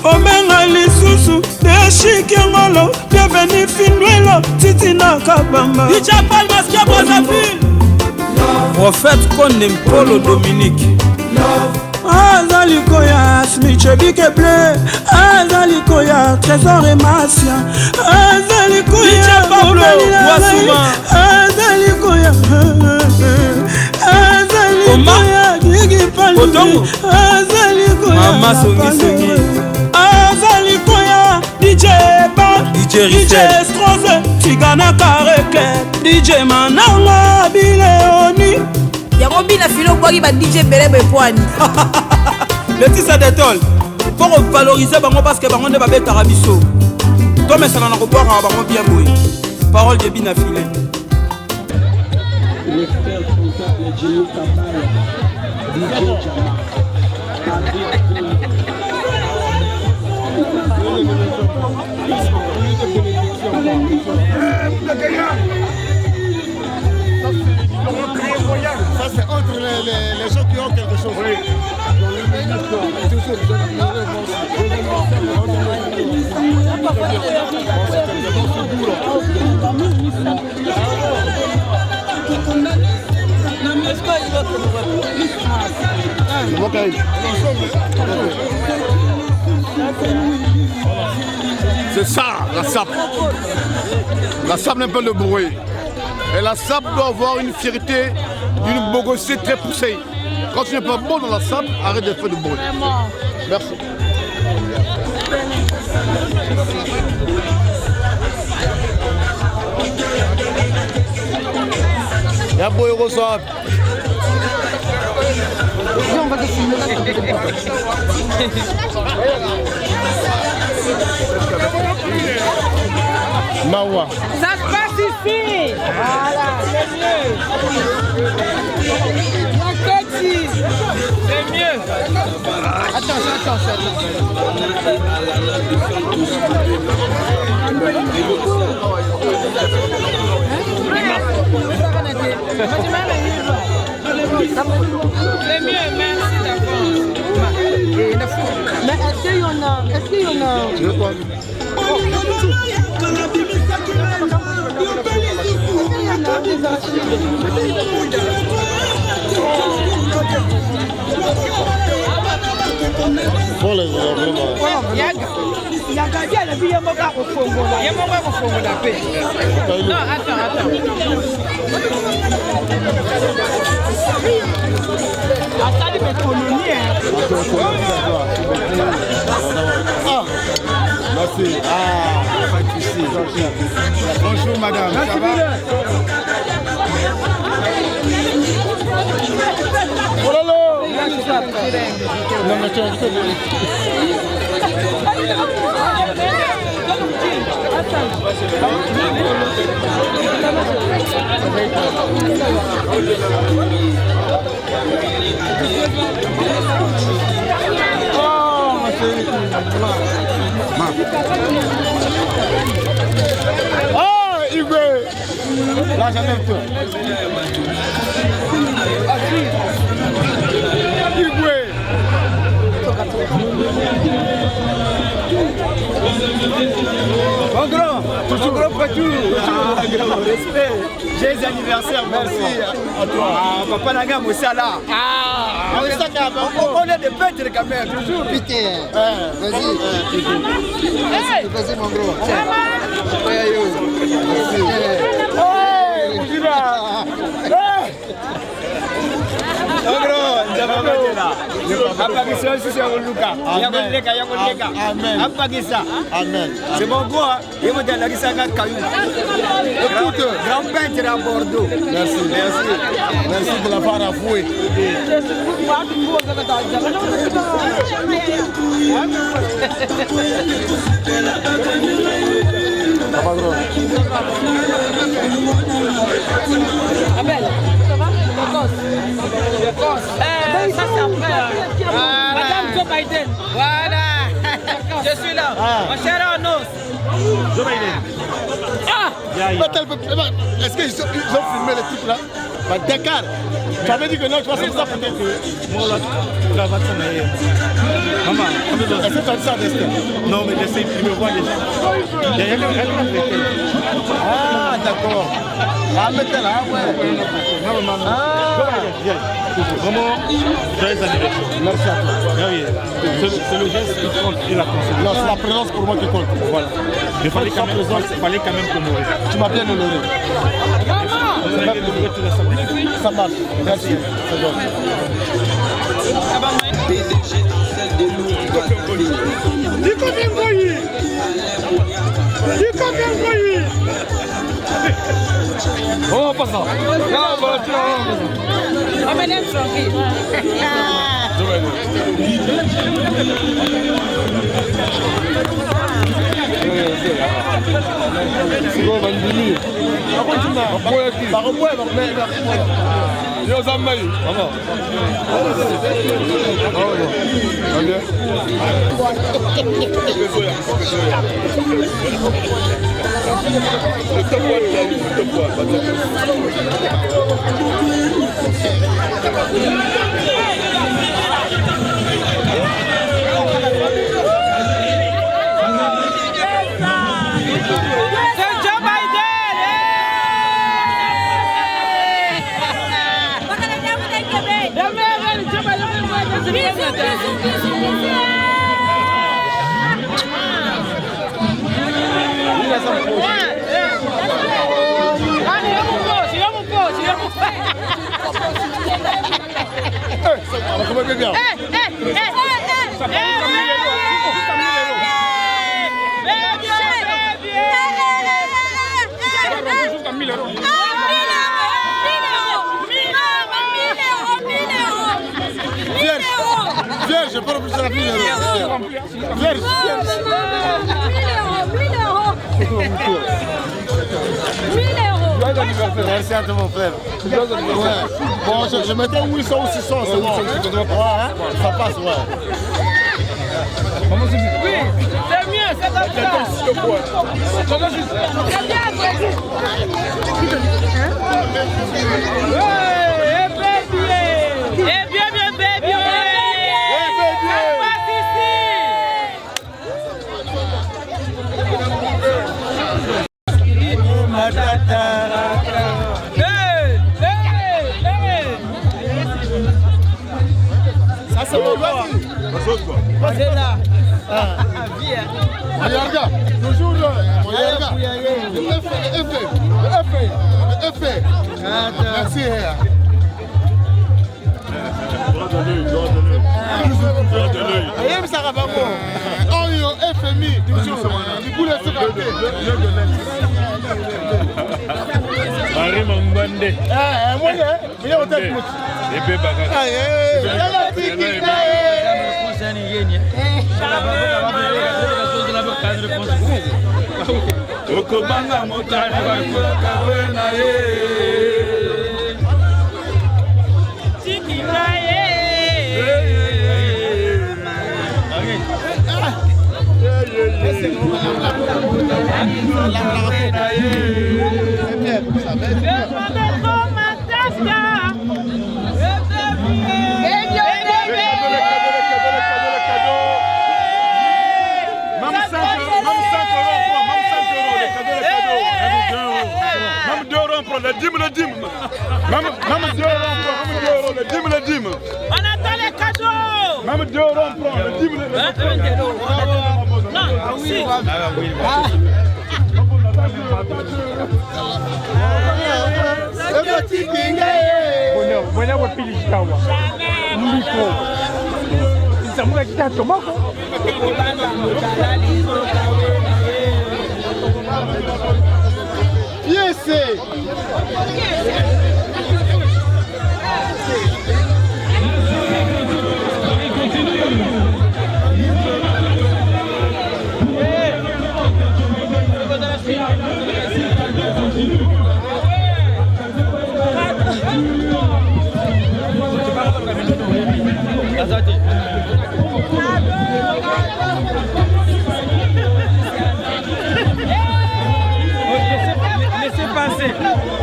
Omenga Lisusu de Chikengolo bienvenue Finwelo Titina Kabamba Icha Palmaskia Brazzaville Prophète Konem Polo Dominique azali koya Smiche Bike Bleu azali koya Trésor et Massia azali koya Pablo Wasuma azali koya azali koya Gigi Pali azali koya Mama Songi azali koya DJ Ba DJ Stroze Tigana Kareke DJ Mananga Bileoni yango bina filo boki ba DJ Belebe Pwani le tisa d'étole pour valoriser bango parce que bango ne babetaka biso to mesana na kobwaka bango bien boy parole de bina filé l'expert comptable Jimmy Kabaya DJ Ça c'est entre les gens qui ont quelque chose. Oui. C'est ça, la sape. La sape n'est pas le bruit. Et la sape doit avoir une fierté d'une bogossée très poussée. Quand tu n'es pas bon dans la sape, arrête de faire du bruit. Merci. Y'a beau héros sape. Mawa. Ça se passe ici. Voilà, c'est mieux. C'est mieux. Attention. C'est mieux, merci d'abord. Mais est-ce qu'il y en a Non, attends. Merci. Pas de souci. Bonjour madame. Ça va? Oh là là. Non mais tu oh, Igwe. Là, j'enlève tout. Igwe. Bon grand, toujours grand Patou. Grand respect. J'ai les anniversaires, merci à toi. Papa Nagam aussi là. On est des peintres quand même, toujours. Putain. Vas-y mon gros. Apagisa aussi c'est Luka. Amen. Apagisa. Amen. C'est mon gars. Il m'a dit la Gisanga Kayou. Écoute, grand peintre à Bordeaux. Merci. Merci de la part à fouet. Abel, ça va? Ça c'est après. Madame Joe Biden. Voilà. Je suis là. Mon cher Arnaud. Joe Biden. Est-ce qu'ils ont filmé le type là? Dakar. Tu avais dit que non, tu vas faire ça peut-être que. Maman, est-ce que tu as dit ça à Destin? Non, mais j'essaie, il me voit déjà. Ah, d'accord. Ah, mettez là, ouais. Vraiment, joyeux anniversaire. Merci à toi. C'est le geste qui compte et la conséquence. Non, c'est la présence pour moi qui compte. Voilà. Il fallait quand même t'honorer. Tu m'as bien honoré. Ça marche. Merci. C'est bon. Oh, pas ça. Je peux repousser la 1000 €. Vierge. 1000 €. Merci à toi mon frère. Ouais. Bon, je mettais 800 ou 600, c'est bon. Ouais, hein? Ça passe, ouais. Oui, c'est mieux, c'est comme Ça c'est mon gars. C'est là. Regarde, toujours le effet. Merci. FMI, Marie Mambande. Okobanga motari bakoka wena ye. Tikina ye. Le dîme. Maman, 2 €, le dîme. On attend les cadeaux. Maman, 2 €, prends le dîme. Non, oui. Samuka kita tomoko. Yes.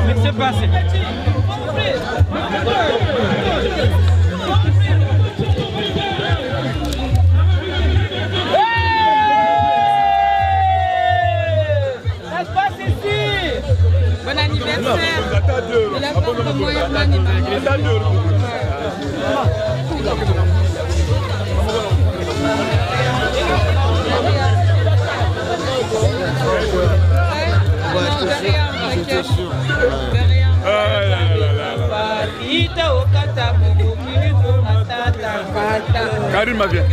Laissez passer. Bon anniversaire. Karim vient.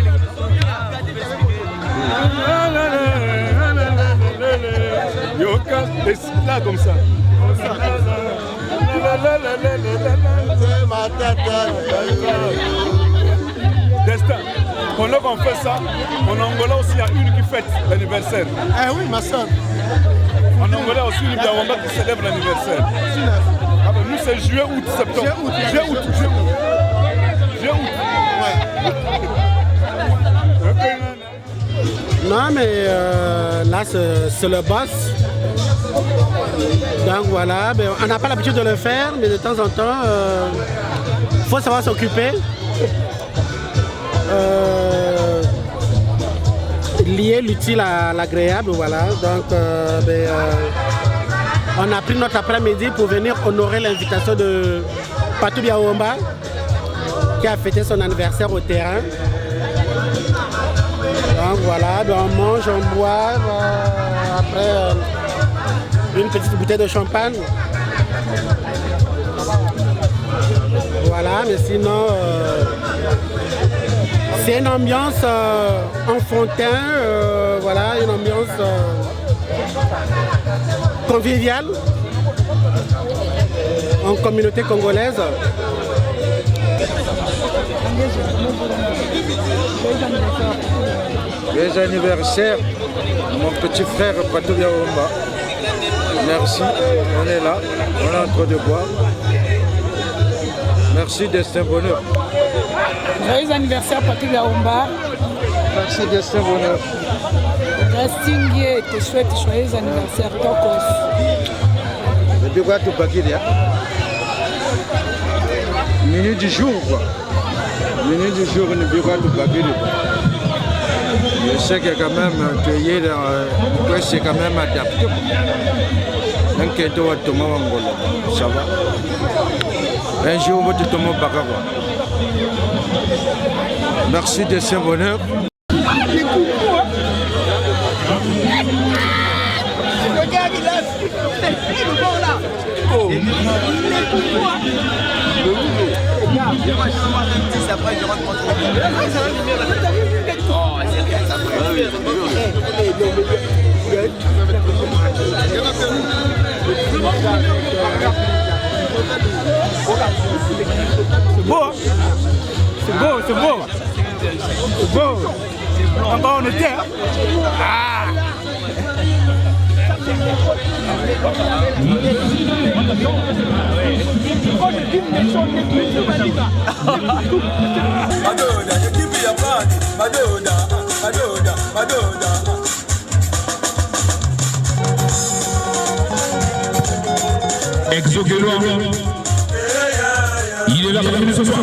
Yoka, là comme ça. Destin, pendant qu'on fait ça, en Angola aussi il y a une qui fête l'anniversaire. Ah oui, ma soeur. En Angola aussi, il y a Wamba qui célèbre l'anniversaire. Ah ben, nous c'est juillet, août, septembre. Juillet, août. Non, mais là, c'est le boss. Donc voilà, ben, on n'a pas l'habitude de le faire, mais de temps en temps, il faut savoir s'occuper. Lier l'utile à l'agréable, voilà. Donc, on a pris notre après-midi pour venir honorer l'invitation de Patou Biaomba, qui a fêté son anniversaire au terrain. Donc voilà, on mange, on boit, après une petite bouteille de champagne. Voilà, mais sinon, c'est une ambiance enfantin, voilà, une ambiance conviviale en communauté congolaise. Les anniversaires, mon petit frère Patou Biaomba. Merci, on est là, on est en train de boire. Merci Destin Bonheur. Joyeux anniversaire Patou Biaomba. Merci Destin Bonheur. Gastingue te souhaite joyeux anniversaire Tokos. Le bureau de Baguilia. Minute du jour quoi. Minute du jour, le bureau de Baguilia. Je sais que quand même que c'est quand même adapté. Donc ça va. Un jour, on va te tomber au Bagawa. Merci de ce bonheur. Regarde, il a le bord là. Oh. Après, je rentre contre C'est beau, hein? C'est beau, c'est beau. C'est beau. En bas on était, hein? Ah! Exoguelo, il est là pour nous ce soir.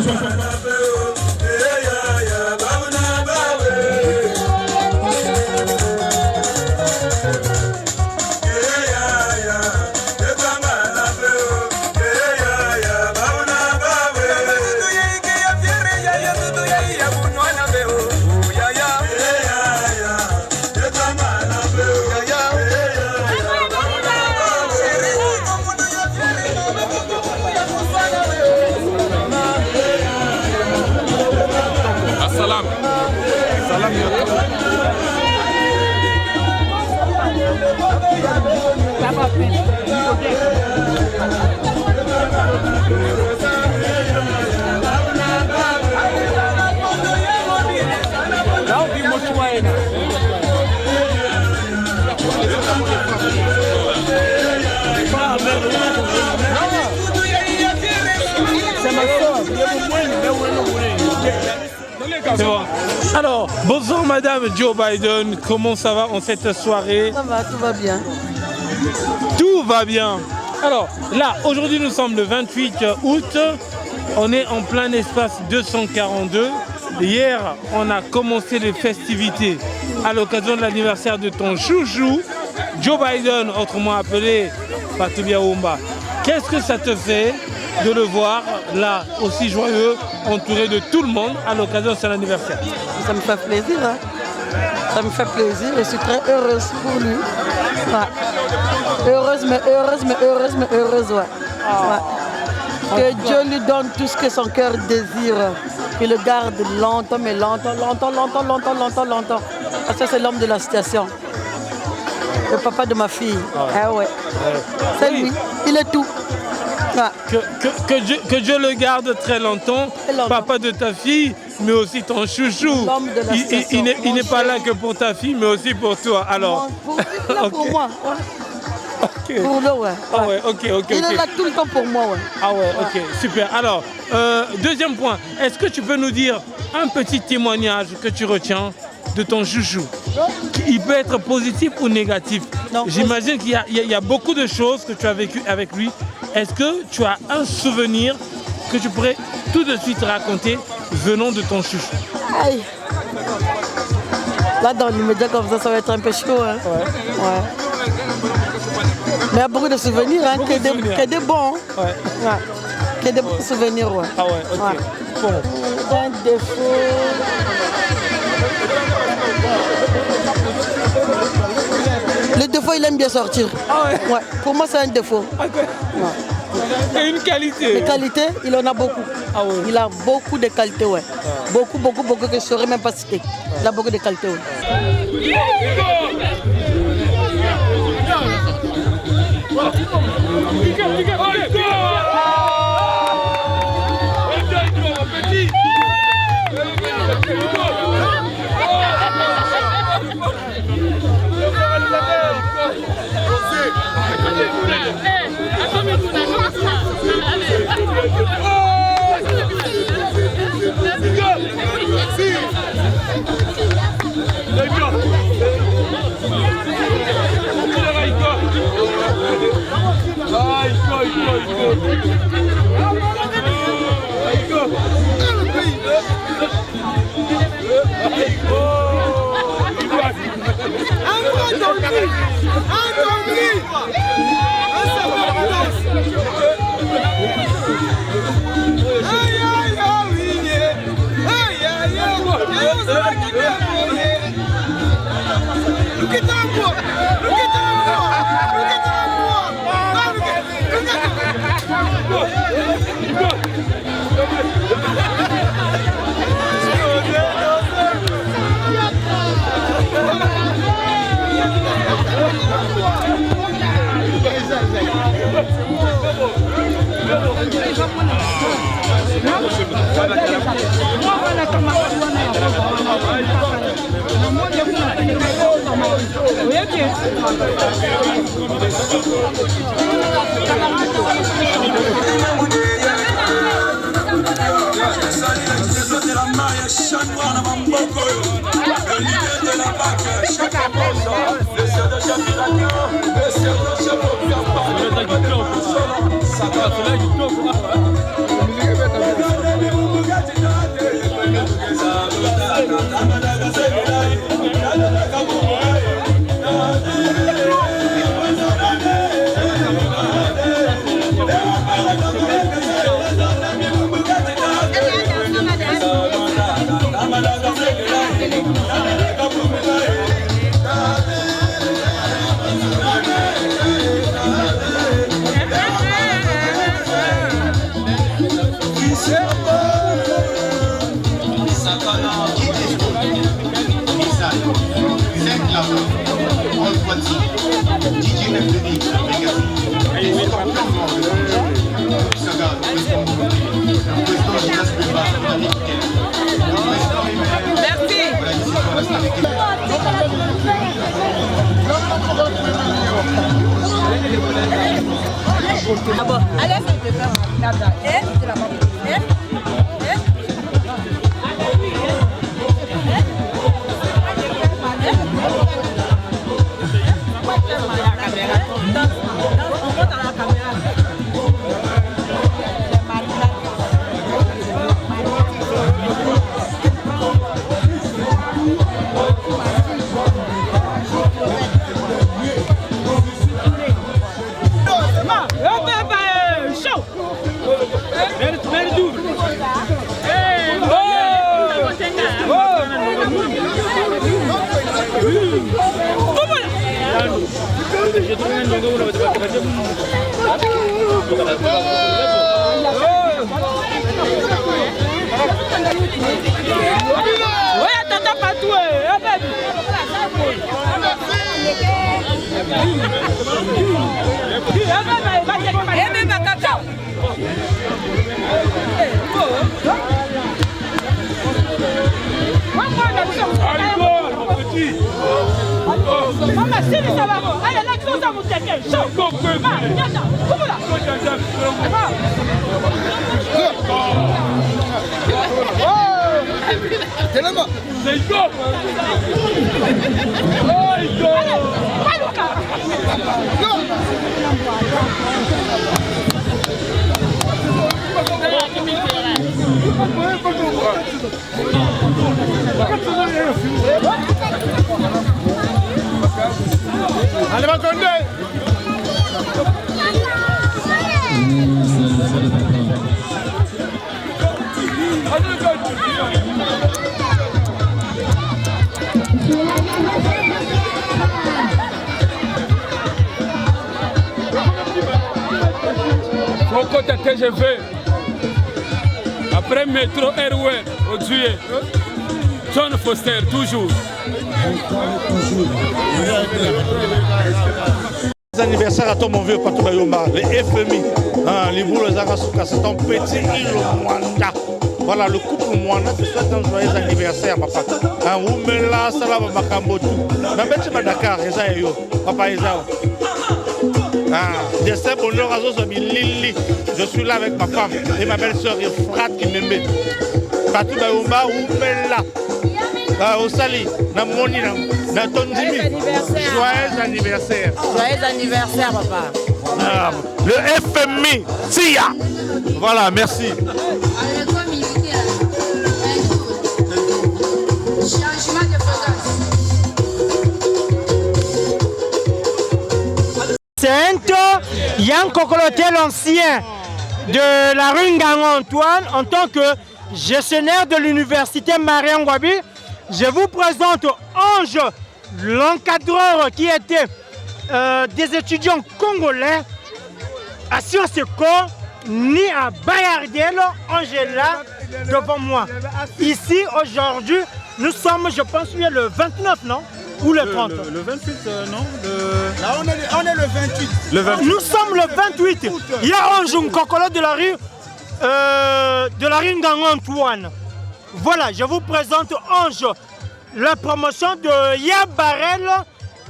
C'est bon. Alors, bonsoir Madame Joe Biden, comment ça va en cette soirée? Ça va, tout va bien. Tout va bien. Alors, là, aujourd'hui nous sommes le 28 août, on est en plein espace 242. Hier, on a commencé les festivités à l'occasion de l'anniversaire de ton chouchou, Joe Biden, autrement appelé Fatou Diaoumba. Qu'est-ce que ça te fait de le voir là, aussi joyeux, entouré de tout le monde à l'occasion de son anniversaire? Ça me fait plaisir, hein? Ça me fait plaisir, je suis très heureuse pour lui. Ouais. Heureuse, mais heureuse, ouais. Ouais. Que Dieu lui donne tout ce que son cœur désire. Qu'il le garde longtemps, mais longtemps. Parce que c'est l'homme de la situation. Le papa de ma fille. Ah ouais. C'est lui, il est tout. Ouais. Que Dieu le garde très longtemps, papa de ta fille, mais aussi ton chouchou. Il n'est pas là que pour ta fille, mais aussi pour toi. Alors, pour moi. Ouais. Okay. Pour le, ouais. Ah ouais, ok. Il est là tout le temps pour moi, ouais. Ah ouais, ok, super. Alors, deuxième point, est-ce que tu peux nous dire un petit témoignage que tu retiens de ton chouchou? Il peut être positif ou négatif. J'imagine qu'il y a beaucoup de choses que tu as vécues avec lui. Est-ce que tu as un souvenir que tu pourrais tout de suite raconter venant de ton chouchou? Aïe. Là, dans l'immédiat comme ça va être un peu chaud. Hein. Ouais. Mais il y a beaucoup de souvenirs, hein, que des bons. Ouais. Ouais. Que des bons souvenirs, ouais. Ah ouais, ok. Ouais. Bon. Un défaut. Le défaut, il aime bien sortir. Ah ouais. Ouais. Pour moi, c'est un défaut. Okay. Ouais. Et une qualité? Les qualités, il en a beaucoup. Ah ouais. Il a beaucoup de qualités, ouais. Beaucoup que je ne saurais même pas citer. Il a beaucoup de qualités, ouais. Ah bon, allez, c'est tata Patou, Allez, va conduire. Faut que TGV. Après métro Airway, au juillet. John Foster, toujours. Les anniversaires à toi mon vieux Patou Bayomba, les FMI, les boules les Arasuka, c'est ton petit île Mwanda. Voilà, le couple Mwanda te souhaite un joyeux anniversaire, papa. Oumela, Salama Makambotu. Nabeti Dakar, Eza Yo, papa Eza. Je sais bonheur à Zozobi Lili. Je suis là avec ma femme et ma belle-sœur Efrat qui m'aimait. Patou Bayomba, Oumela. Au Sali, na Moni, na Tondimi. Joyeux anniversaire. Joyeux anniversaire, papa. Le FMI, Tia. Voilà, merci. C'est un temps, Yann Kokoloté, l'ancien de la rue Ngang-Antoine, en tant que gestionnaire de l'université Mariam Ngouabi. Je vous présente Ange, l'encadreur qui était des étudiants congolais à Sciences Co, ni à Bayardel. Ange est là devant moi. Ici, aujourd'hui, nous sommes, je pense, le 29, non? Ou le 30? Le 28, non Là, on est le 28. Nous sommes le 28. Il y a Ange Nkokolo de la rue Ngang-Antoine. Voilà, je vous présente Ange, la promotion de Yabarel,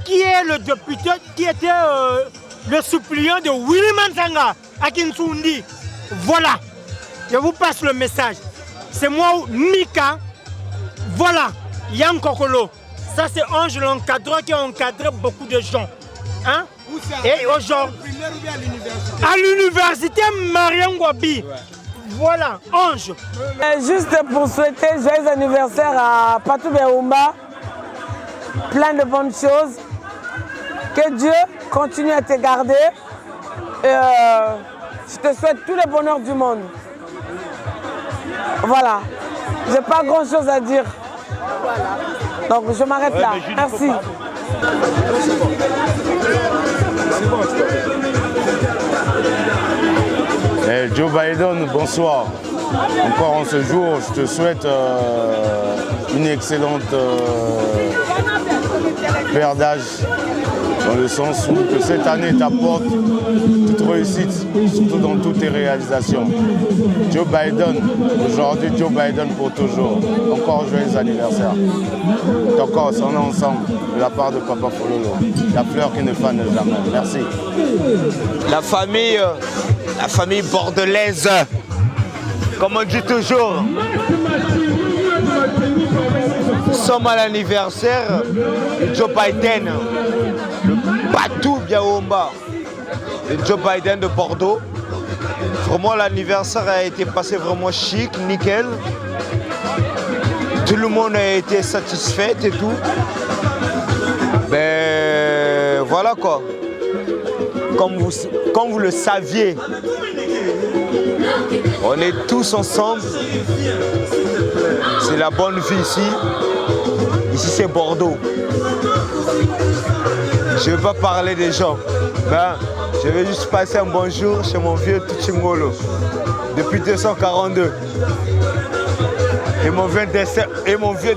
qui est le député, qui était le suppléant de Willy Manzanga à Kinsundi. Voilà, je vous passe le message. C'est moi, Mika. Voilà, Yann Kokolo. Ça, c'est Ange, l'encadreur qui a encadré beaucoup de gens. Hein? Et aujourd'hui, à l'université Mariam Ngouabi. Voilà, Ange. Juste pour souhaiter joyeux anniversaire à Patou Bayomba, plein de bonnes choses. Que Dieu continue à te garder. Et je te souhaite tout le bonheur du monde. Voilà, j'ai pas grand chose à dire. Donc je m'arrête là. Merci. Joe Biden, bonsoir. Encore en ce jour, je te souhaite une excellente paire d'âge, dans le sens où que cette année t'apporte toute réussite, surtout dans toutes tes réalisations. Joe Biden, aujourd'hui Joe Biden pour toujours. Encore joyeux anniversaire. Encore, on est ensemble, de la part de Papa Fololo. La fleur qui ne fane jamais. Merci. La famille bordelaise, comme on dit toujours. Nous sommes à l'anniversaire de Joe Biden, le Patou Bayomba de Joe Biden de Bordeaux. Vraiment, l'anniversaire a été passé vraiment chic, nickel. Tout le monde a été satisfait et tout. Ben voilà quoi. Comme vous le saviez, on est tous ensemble. C'est la bonne vie ici. Ici c'est Bordeaux. je ne vais pas parler des gens. Ben, je vais juste passer un bonjour chez mon vieux Tuchingolo, depuis 242. Et mon vieux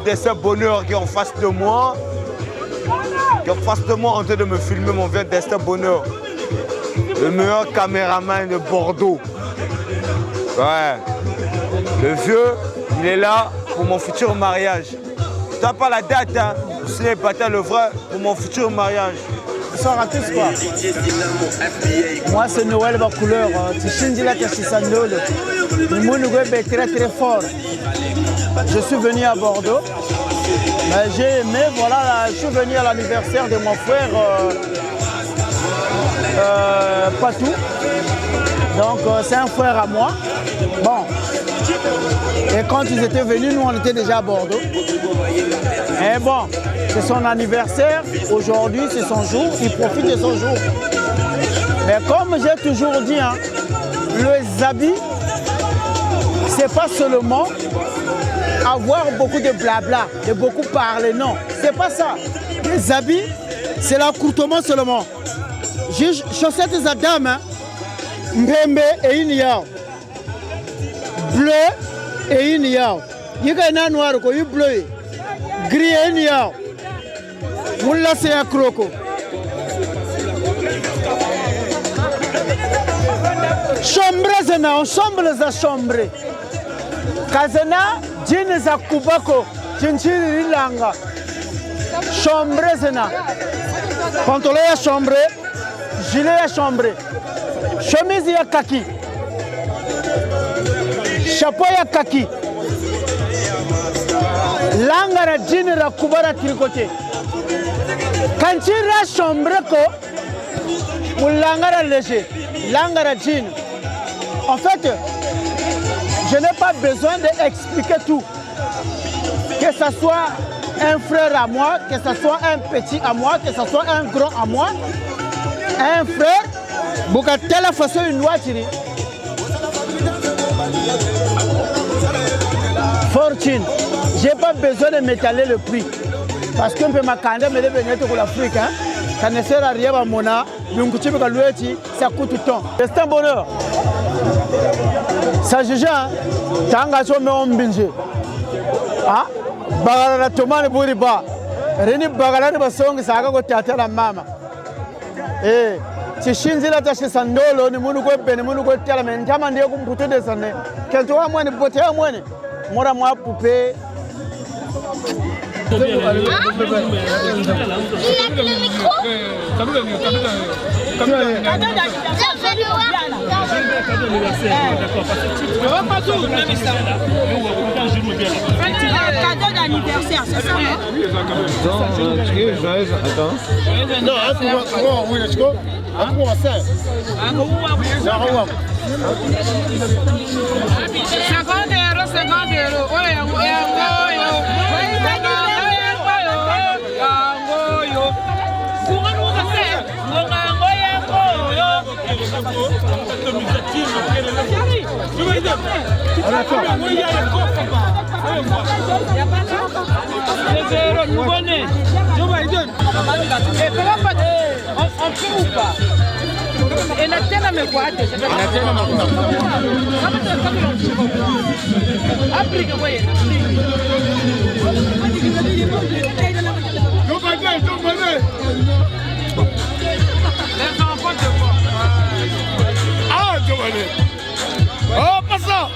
dessin bonheur qui est en face de moi. Qui est en face de moi en train de me filmer, mon vieux destin bonheur. Le meilleur caméraman de Bordeaux. Ouais. Le vieux, il est là pour mon futur mariage. Tu n'as pas la date, hein. Ce n'est pas le vrai pour mon futur mariage. Bonsoir à tous, quoi. Moi, c'est Noël Bacouleur. Tishindila Kashisandolo. Le monde est très très fort. Je suis venu à Bordeaux. Mais j'ai aimé, voilà, je suis venu à l'anniversaire de mon frère Patou. Donc c'est un frère à moi. Bon. Et quand ils étaient venus, nous on était déjà à Bordeaux. Et bon, c'est son anniversaire. Aujourd'hui, c'est son jour. Il profite de son jour. Mais comme j'ai toujours dit, hein, les habits, c'est pas seulement avoir beaucoup de blabla, de beaucoup parler, non. C'est pas ça. Les habits, c'est l'accourtement seulement. J'ai chaussettes à dame, hein. Mbembe et une yao. Bleu et une yao. Il y a un noir, il y a bleu. Gris et une yao. Moula c'est un croco. Chambre, on chambre les chambre. Kazana, jeans za kubako, chinchiri langa. Chambre zena. Pantalon ya chambre, gilet ya chambre. Chemise ya kaki. Chapeau ya kaki. Langa na jeans ra kubara tricoté. Kanchira chambre ko, ou langa ra léger. Langa ra jeans. En fait, je n'ai pas besoin d'expliquer tout. Que ce soit un frère à moi, que ce soit un petit à moi, que ce soit un grand à moi, un frère, pour telle façon une loi tire. Fortune, je n'ai pas besoin de m'étaler le prix. Parce qu'on peut m'accorder, mais venir pour l'Afrique. Hein? Ça ne sert à rien à mon âme. Ça coûte tout le temps. C'est un bonheur. Ça juge, hein? Tanga me ombinje. Ah? Bagala tomane buriba. Reni bagala ni basongi saka ko tata la mama. Eh, tishinzi la tashi sandolo ni munu ko bene munu ko tala men tama ndiye ko mputo de sane. Kento wa mwene bote ya mwene. Mora mwa poupée. Il a que le micro. Cadeau d'anniversaire, c'est ça, Oh, pas ça!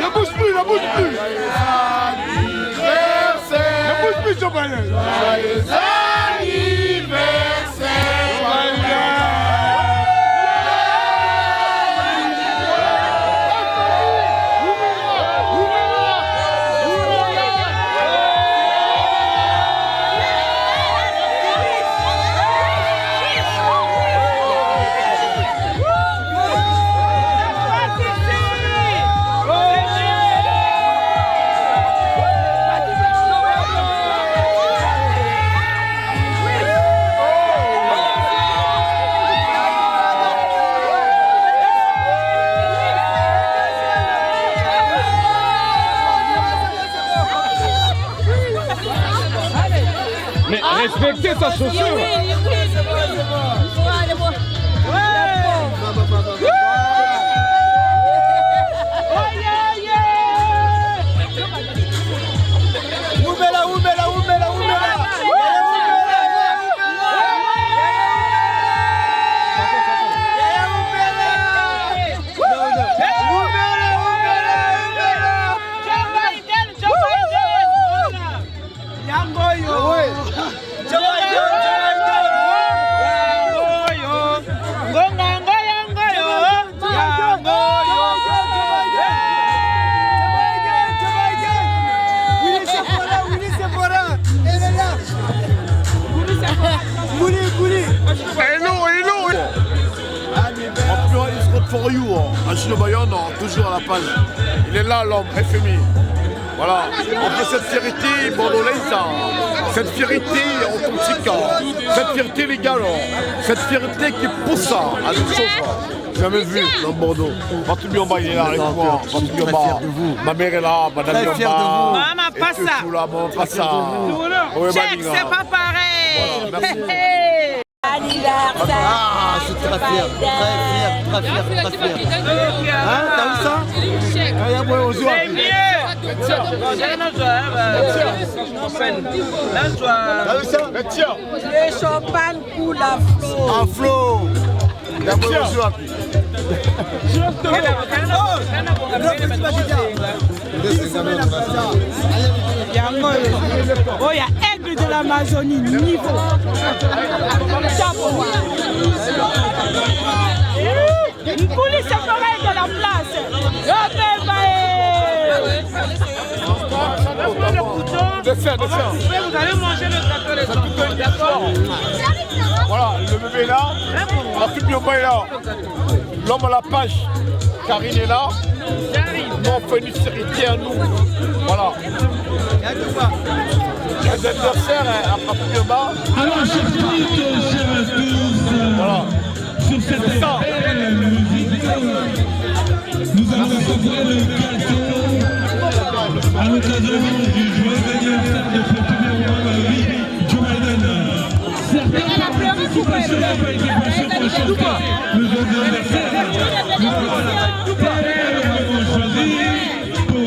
Ne bouge plus, ne bouge plus. Ne bouge plus, Jobalin. ôter sa chaussure. For you, Achille Bayonne, toujours à la page. Il est là, l'homme, FMI. Voilà. Après cette fierté bordelaise, cette fierté authentique, cette fierté légale, cette fierté qui pousse à des choses. Jamais vu dans Bordeaux. Fatou Biomba, il est là avec moi. Fatou Biomba, ma mère est là, madame Biomba. Maman, pas ça. Pas ça. C'est pas pareil. Voilà, merci. Ah, je suis très fier, très fier. Hein, t'as vu ça? C'est mieux. Le champagne coule à flot. À flot. Oh, il y a aigle de l'Amazonie, niveau. Une police forêt de la place. Vous allez manger le gâteau des enfants. Voilà, le bébé est là, la fille Biomba est là, l'homme à la page, Karine est là, nous on fait une série à nous. Voilà. Les adversaires à Biomba. Alors, chers auditeurs, chers tous, voilà. Sur cette belle musique, nous allons offrir le gâteau à l'occasion du joyeux anniversaire de Fatou Biomba, Joe Biden. Certains participations n'ont pas été passées pour chanter le joyeux anniversaire. Nous avons choisi pour...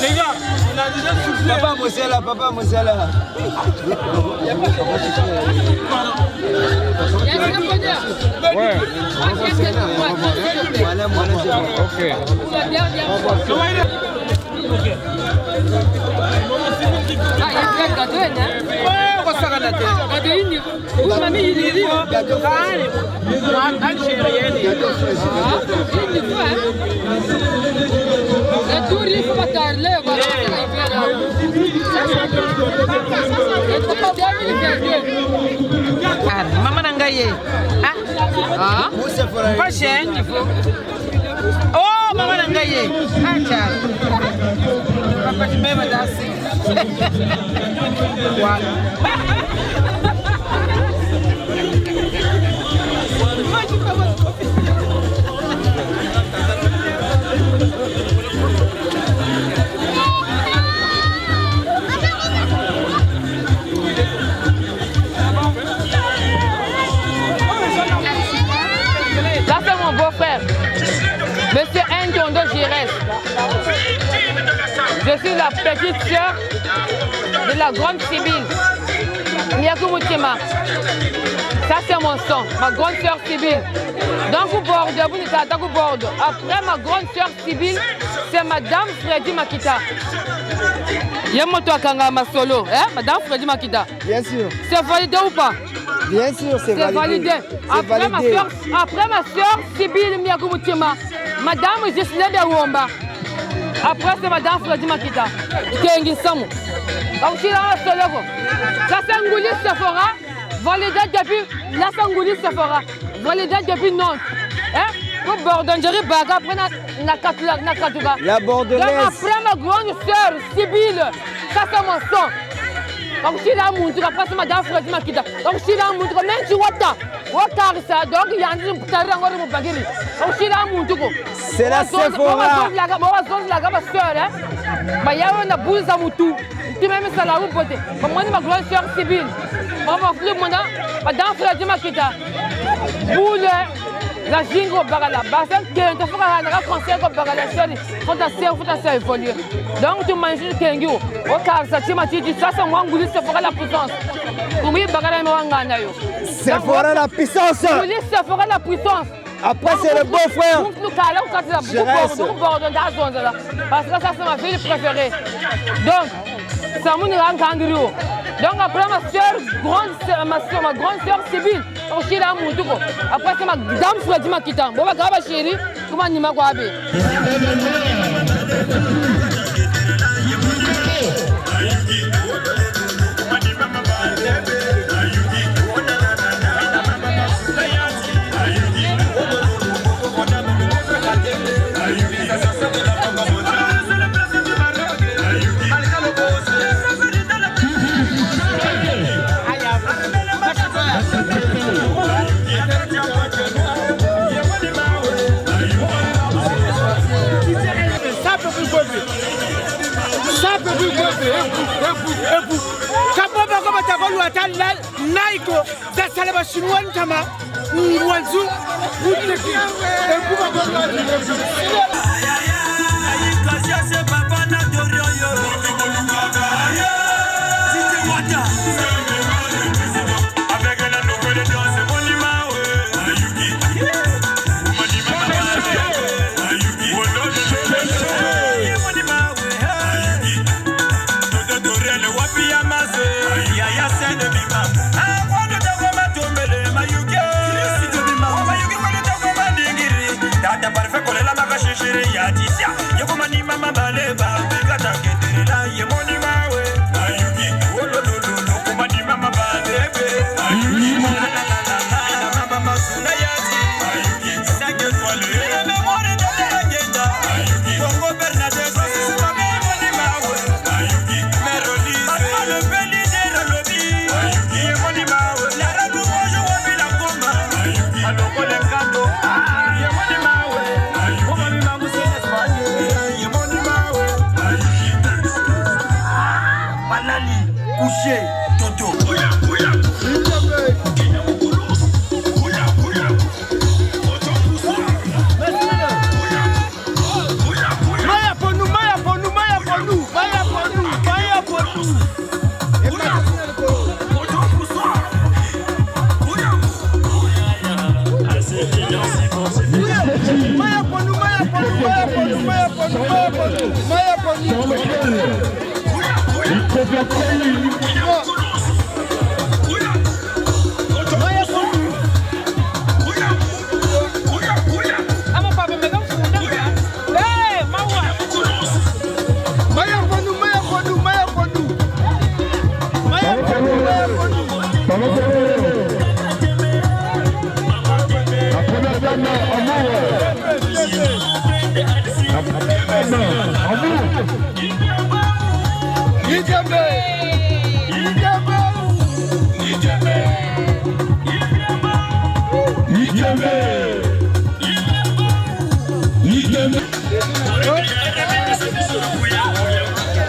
Les gars, on a déjà soufflé. Papa, moi c'est là, papa, moi c'est là. Ouais. Maman Nangaye. Ah, pas cher, il faut. Oh, maman Nangaye. Ah, tiens. Papa, tu m'aimes danser. Ça c'est mon beau-frère, Monsieur Ntondo Girès. Je suis la petite sœur de la grande Sibylle, Miakou Moutima. Ça c'est mon sang, ma grande sœur Sibylle. Donc vous Bordeaux, vous n'êtes pas Bordeaux. Après ma grande sœur Sibylle, c'est Madame Freddy Makita. Yamoto Akanga Masolo, hein, Madame Freddy Makita. Bien sûr. C'est validé ou pas? Bien sûr, c'est validé. Après ma soeur Sibylle Miakou Moutima, Madame Gisela de Womba. Après c'est Madame Freddy Makita. Kengi Samu. Donc je suis là à Sologo. Ça c'est Ngouli Sephora, validé depuis la Sangouli Sephora, validé depuis Nantes. Hein? Pour Bordeaux, Baga, après na Katouga. La Bordelaise. Après ma grande soeur Sibylle, ça c'est mon sang. Donc je suis là à Mountoura, après c'est Madame Freddy Makita. Donc je suis là à Mountoura, même si Wata, wakarisa donc yandi tarira ngori mubagiri oshira muntu ko c'est la Sephora la ma sœur ba yawo na buza mutu ti même ça la bote ba moi ma grande sœur Sybille ba ma flou mona ba dans frère Makita boule la jingo bagala ba ça que to faka na conseil ko bagala sori faut ta évoluer donc tu manges kengi o karisa ti ma ti sasa mwangu liste faka la puissance oui bagala mwanga na yo Sephora la puissance. Oui, Sephora la puissance. Après, c'est le beau-frère. Parce que ça, c'est ma fille préférée. Donc, c'est mon grand. Donc, après, ma grande sœur Sybille. Après, c'est ma dame Freddy Makita. Bon, ma grave chérie, comment on y m'a guabé.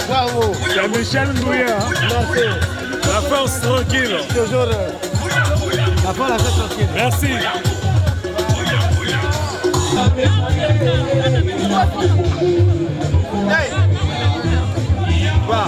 Bravo. C'est Michel Ngouya. La force tranquille. Toujours. La force tranquille. Merci. Hey. Va.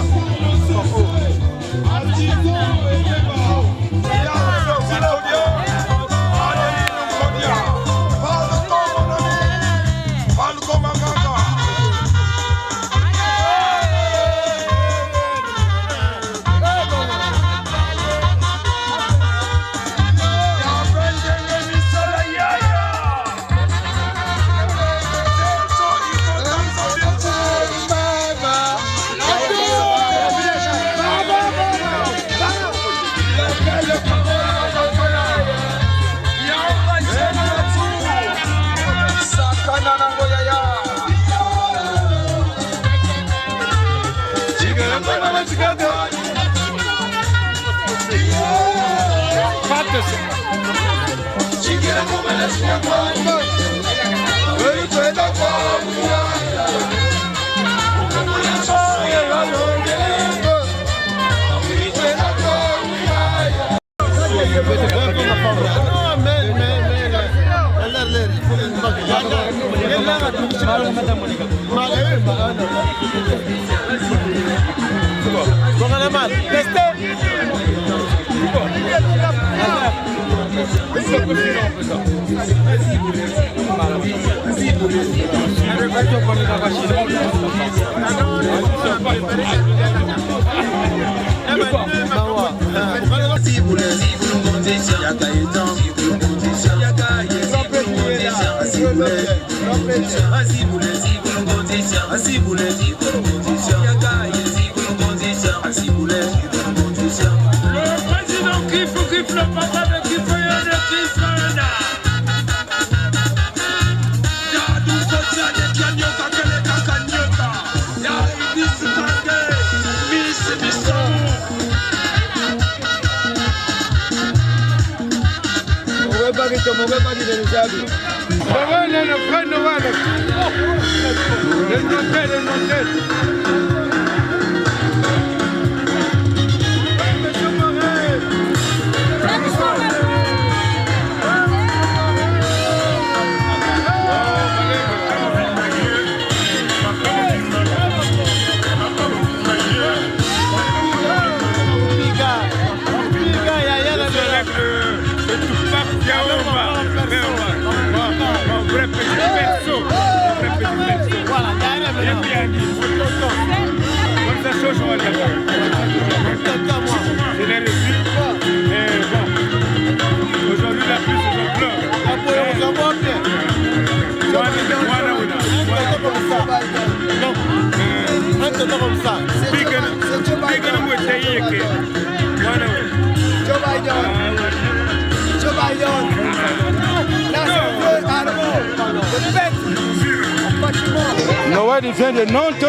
Noël, il vient de Nantes,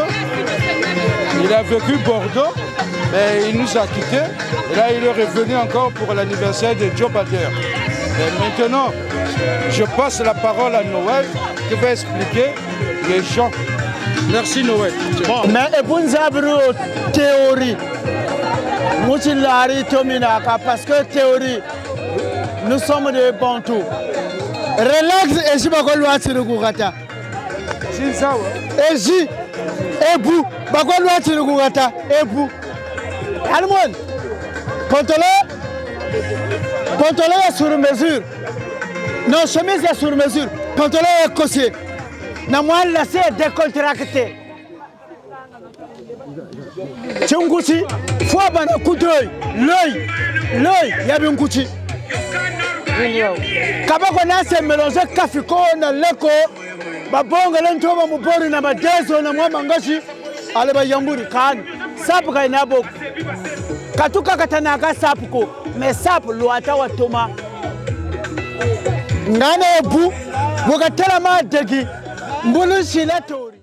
il a vécu Bordeaux, mais il nous a quittés. Et là, il est revenu encore pour l'anniversaire de Joe Biden. Et maintenant, je passe la parole à Noël qui va expliquer les gens. Merci Noël. Bon. Mais pour savoir théorie, parce que théorie, nous sommes des Bantous. Relax et je vais vous dire le Gourata. C'est ça, ouais. Et j'y, et vous, je vais vous dire le Gourata, et vous. Allemand, pantalon est sur mesure. Non, chemise est sur mesure. Pantalon est cossé. Na moi, là, c'est décontracté. Tchunguchi, faut avoir un coup d'œil. L'œil, il y a bien un coup d'œil. Kabako nase mélangé kafiko na leko babonga lentoba mubori na madezo na mwa mangashi ale bayamburi kan sapu ka inabo katuka katanaka sapu ko me sapu luata watoma ngane bu bukatela ma degi mbulu shilatori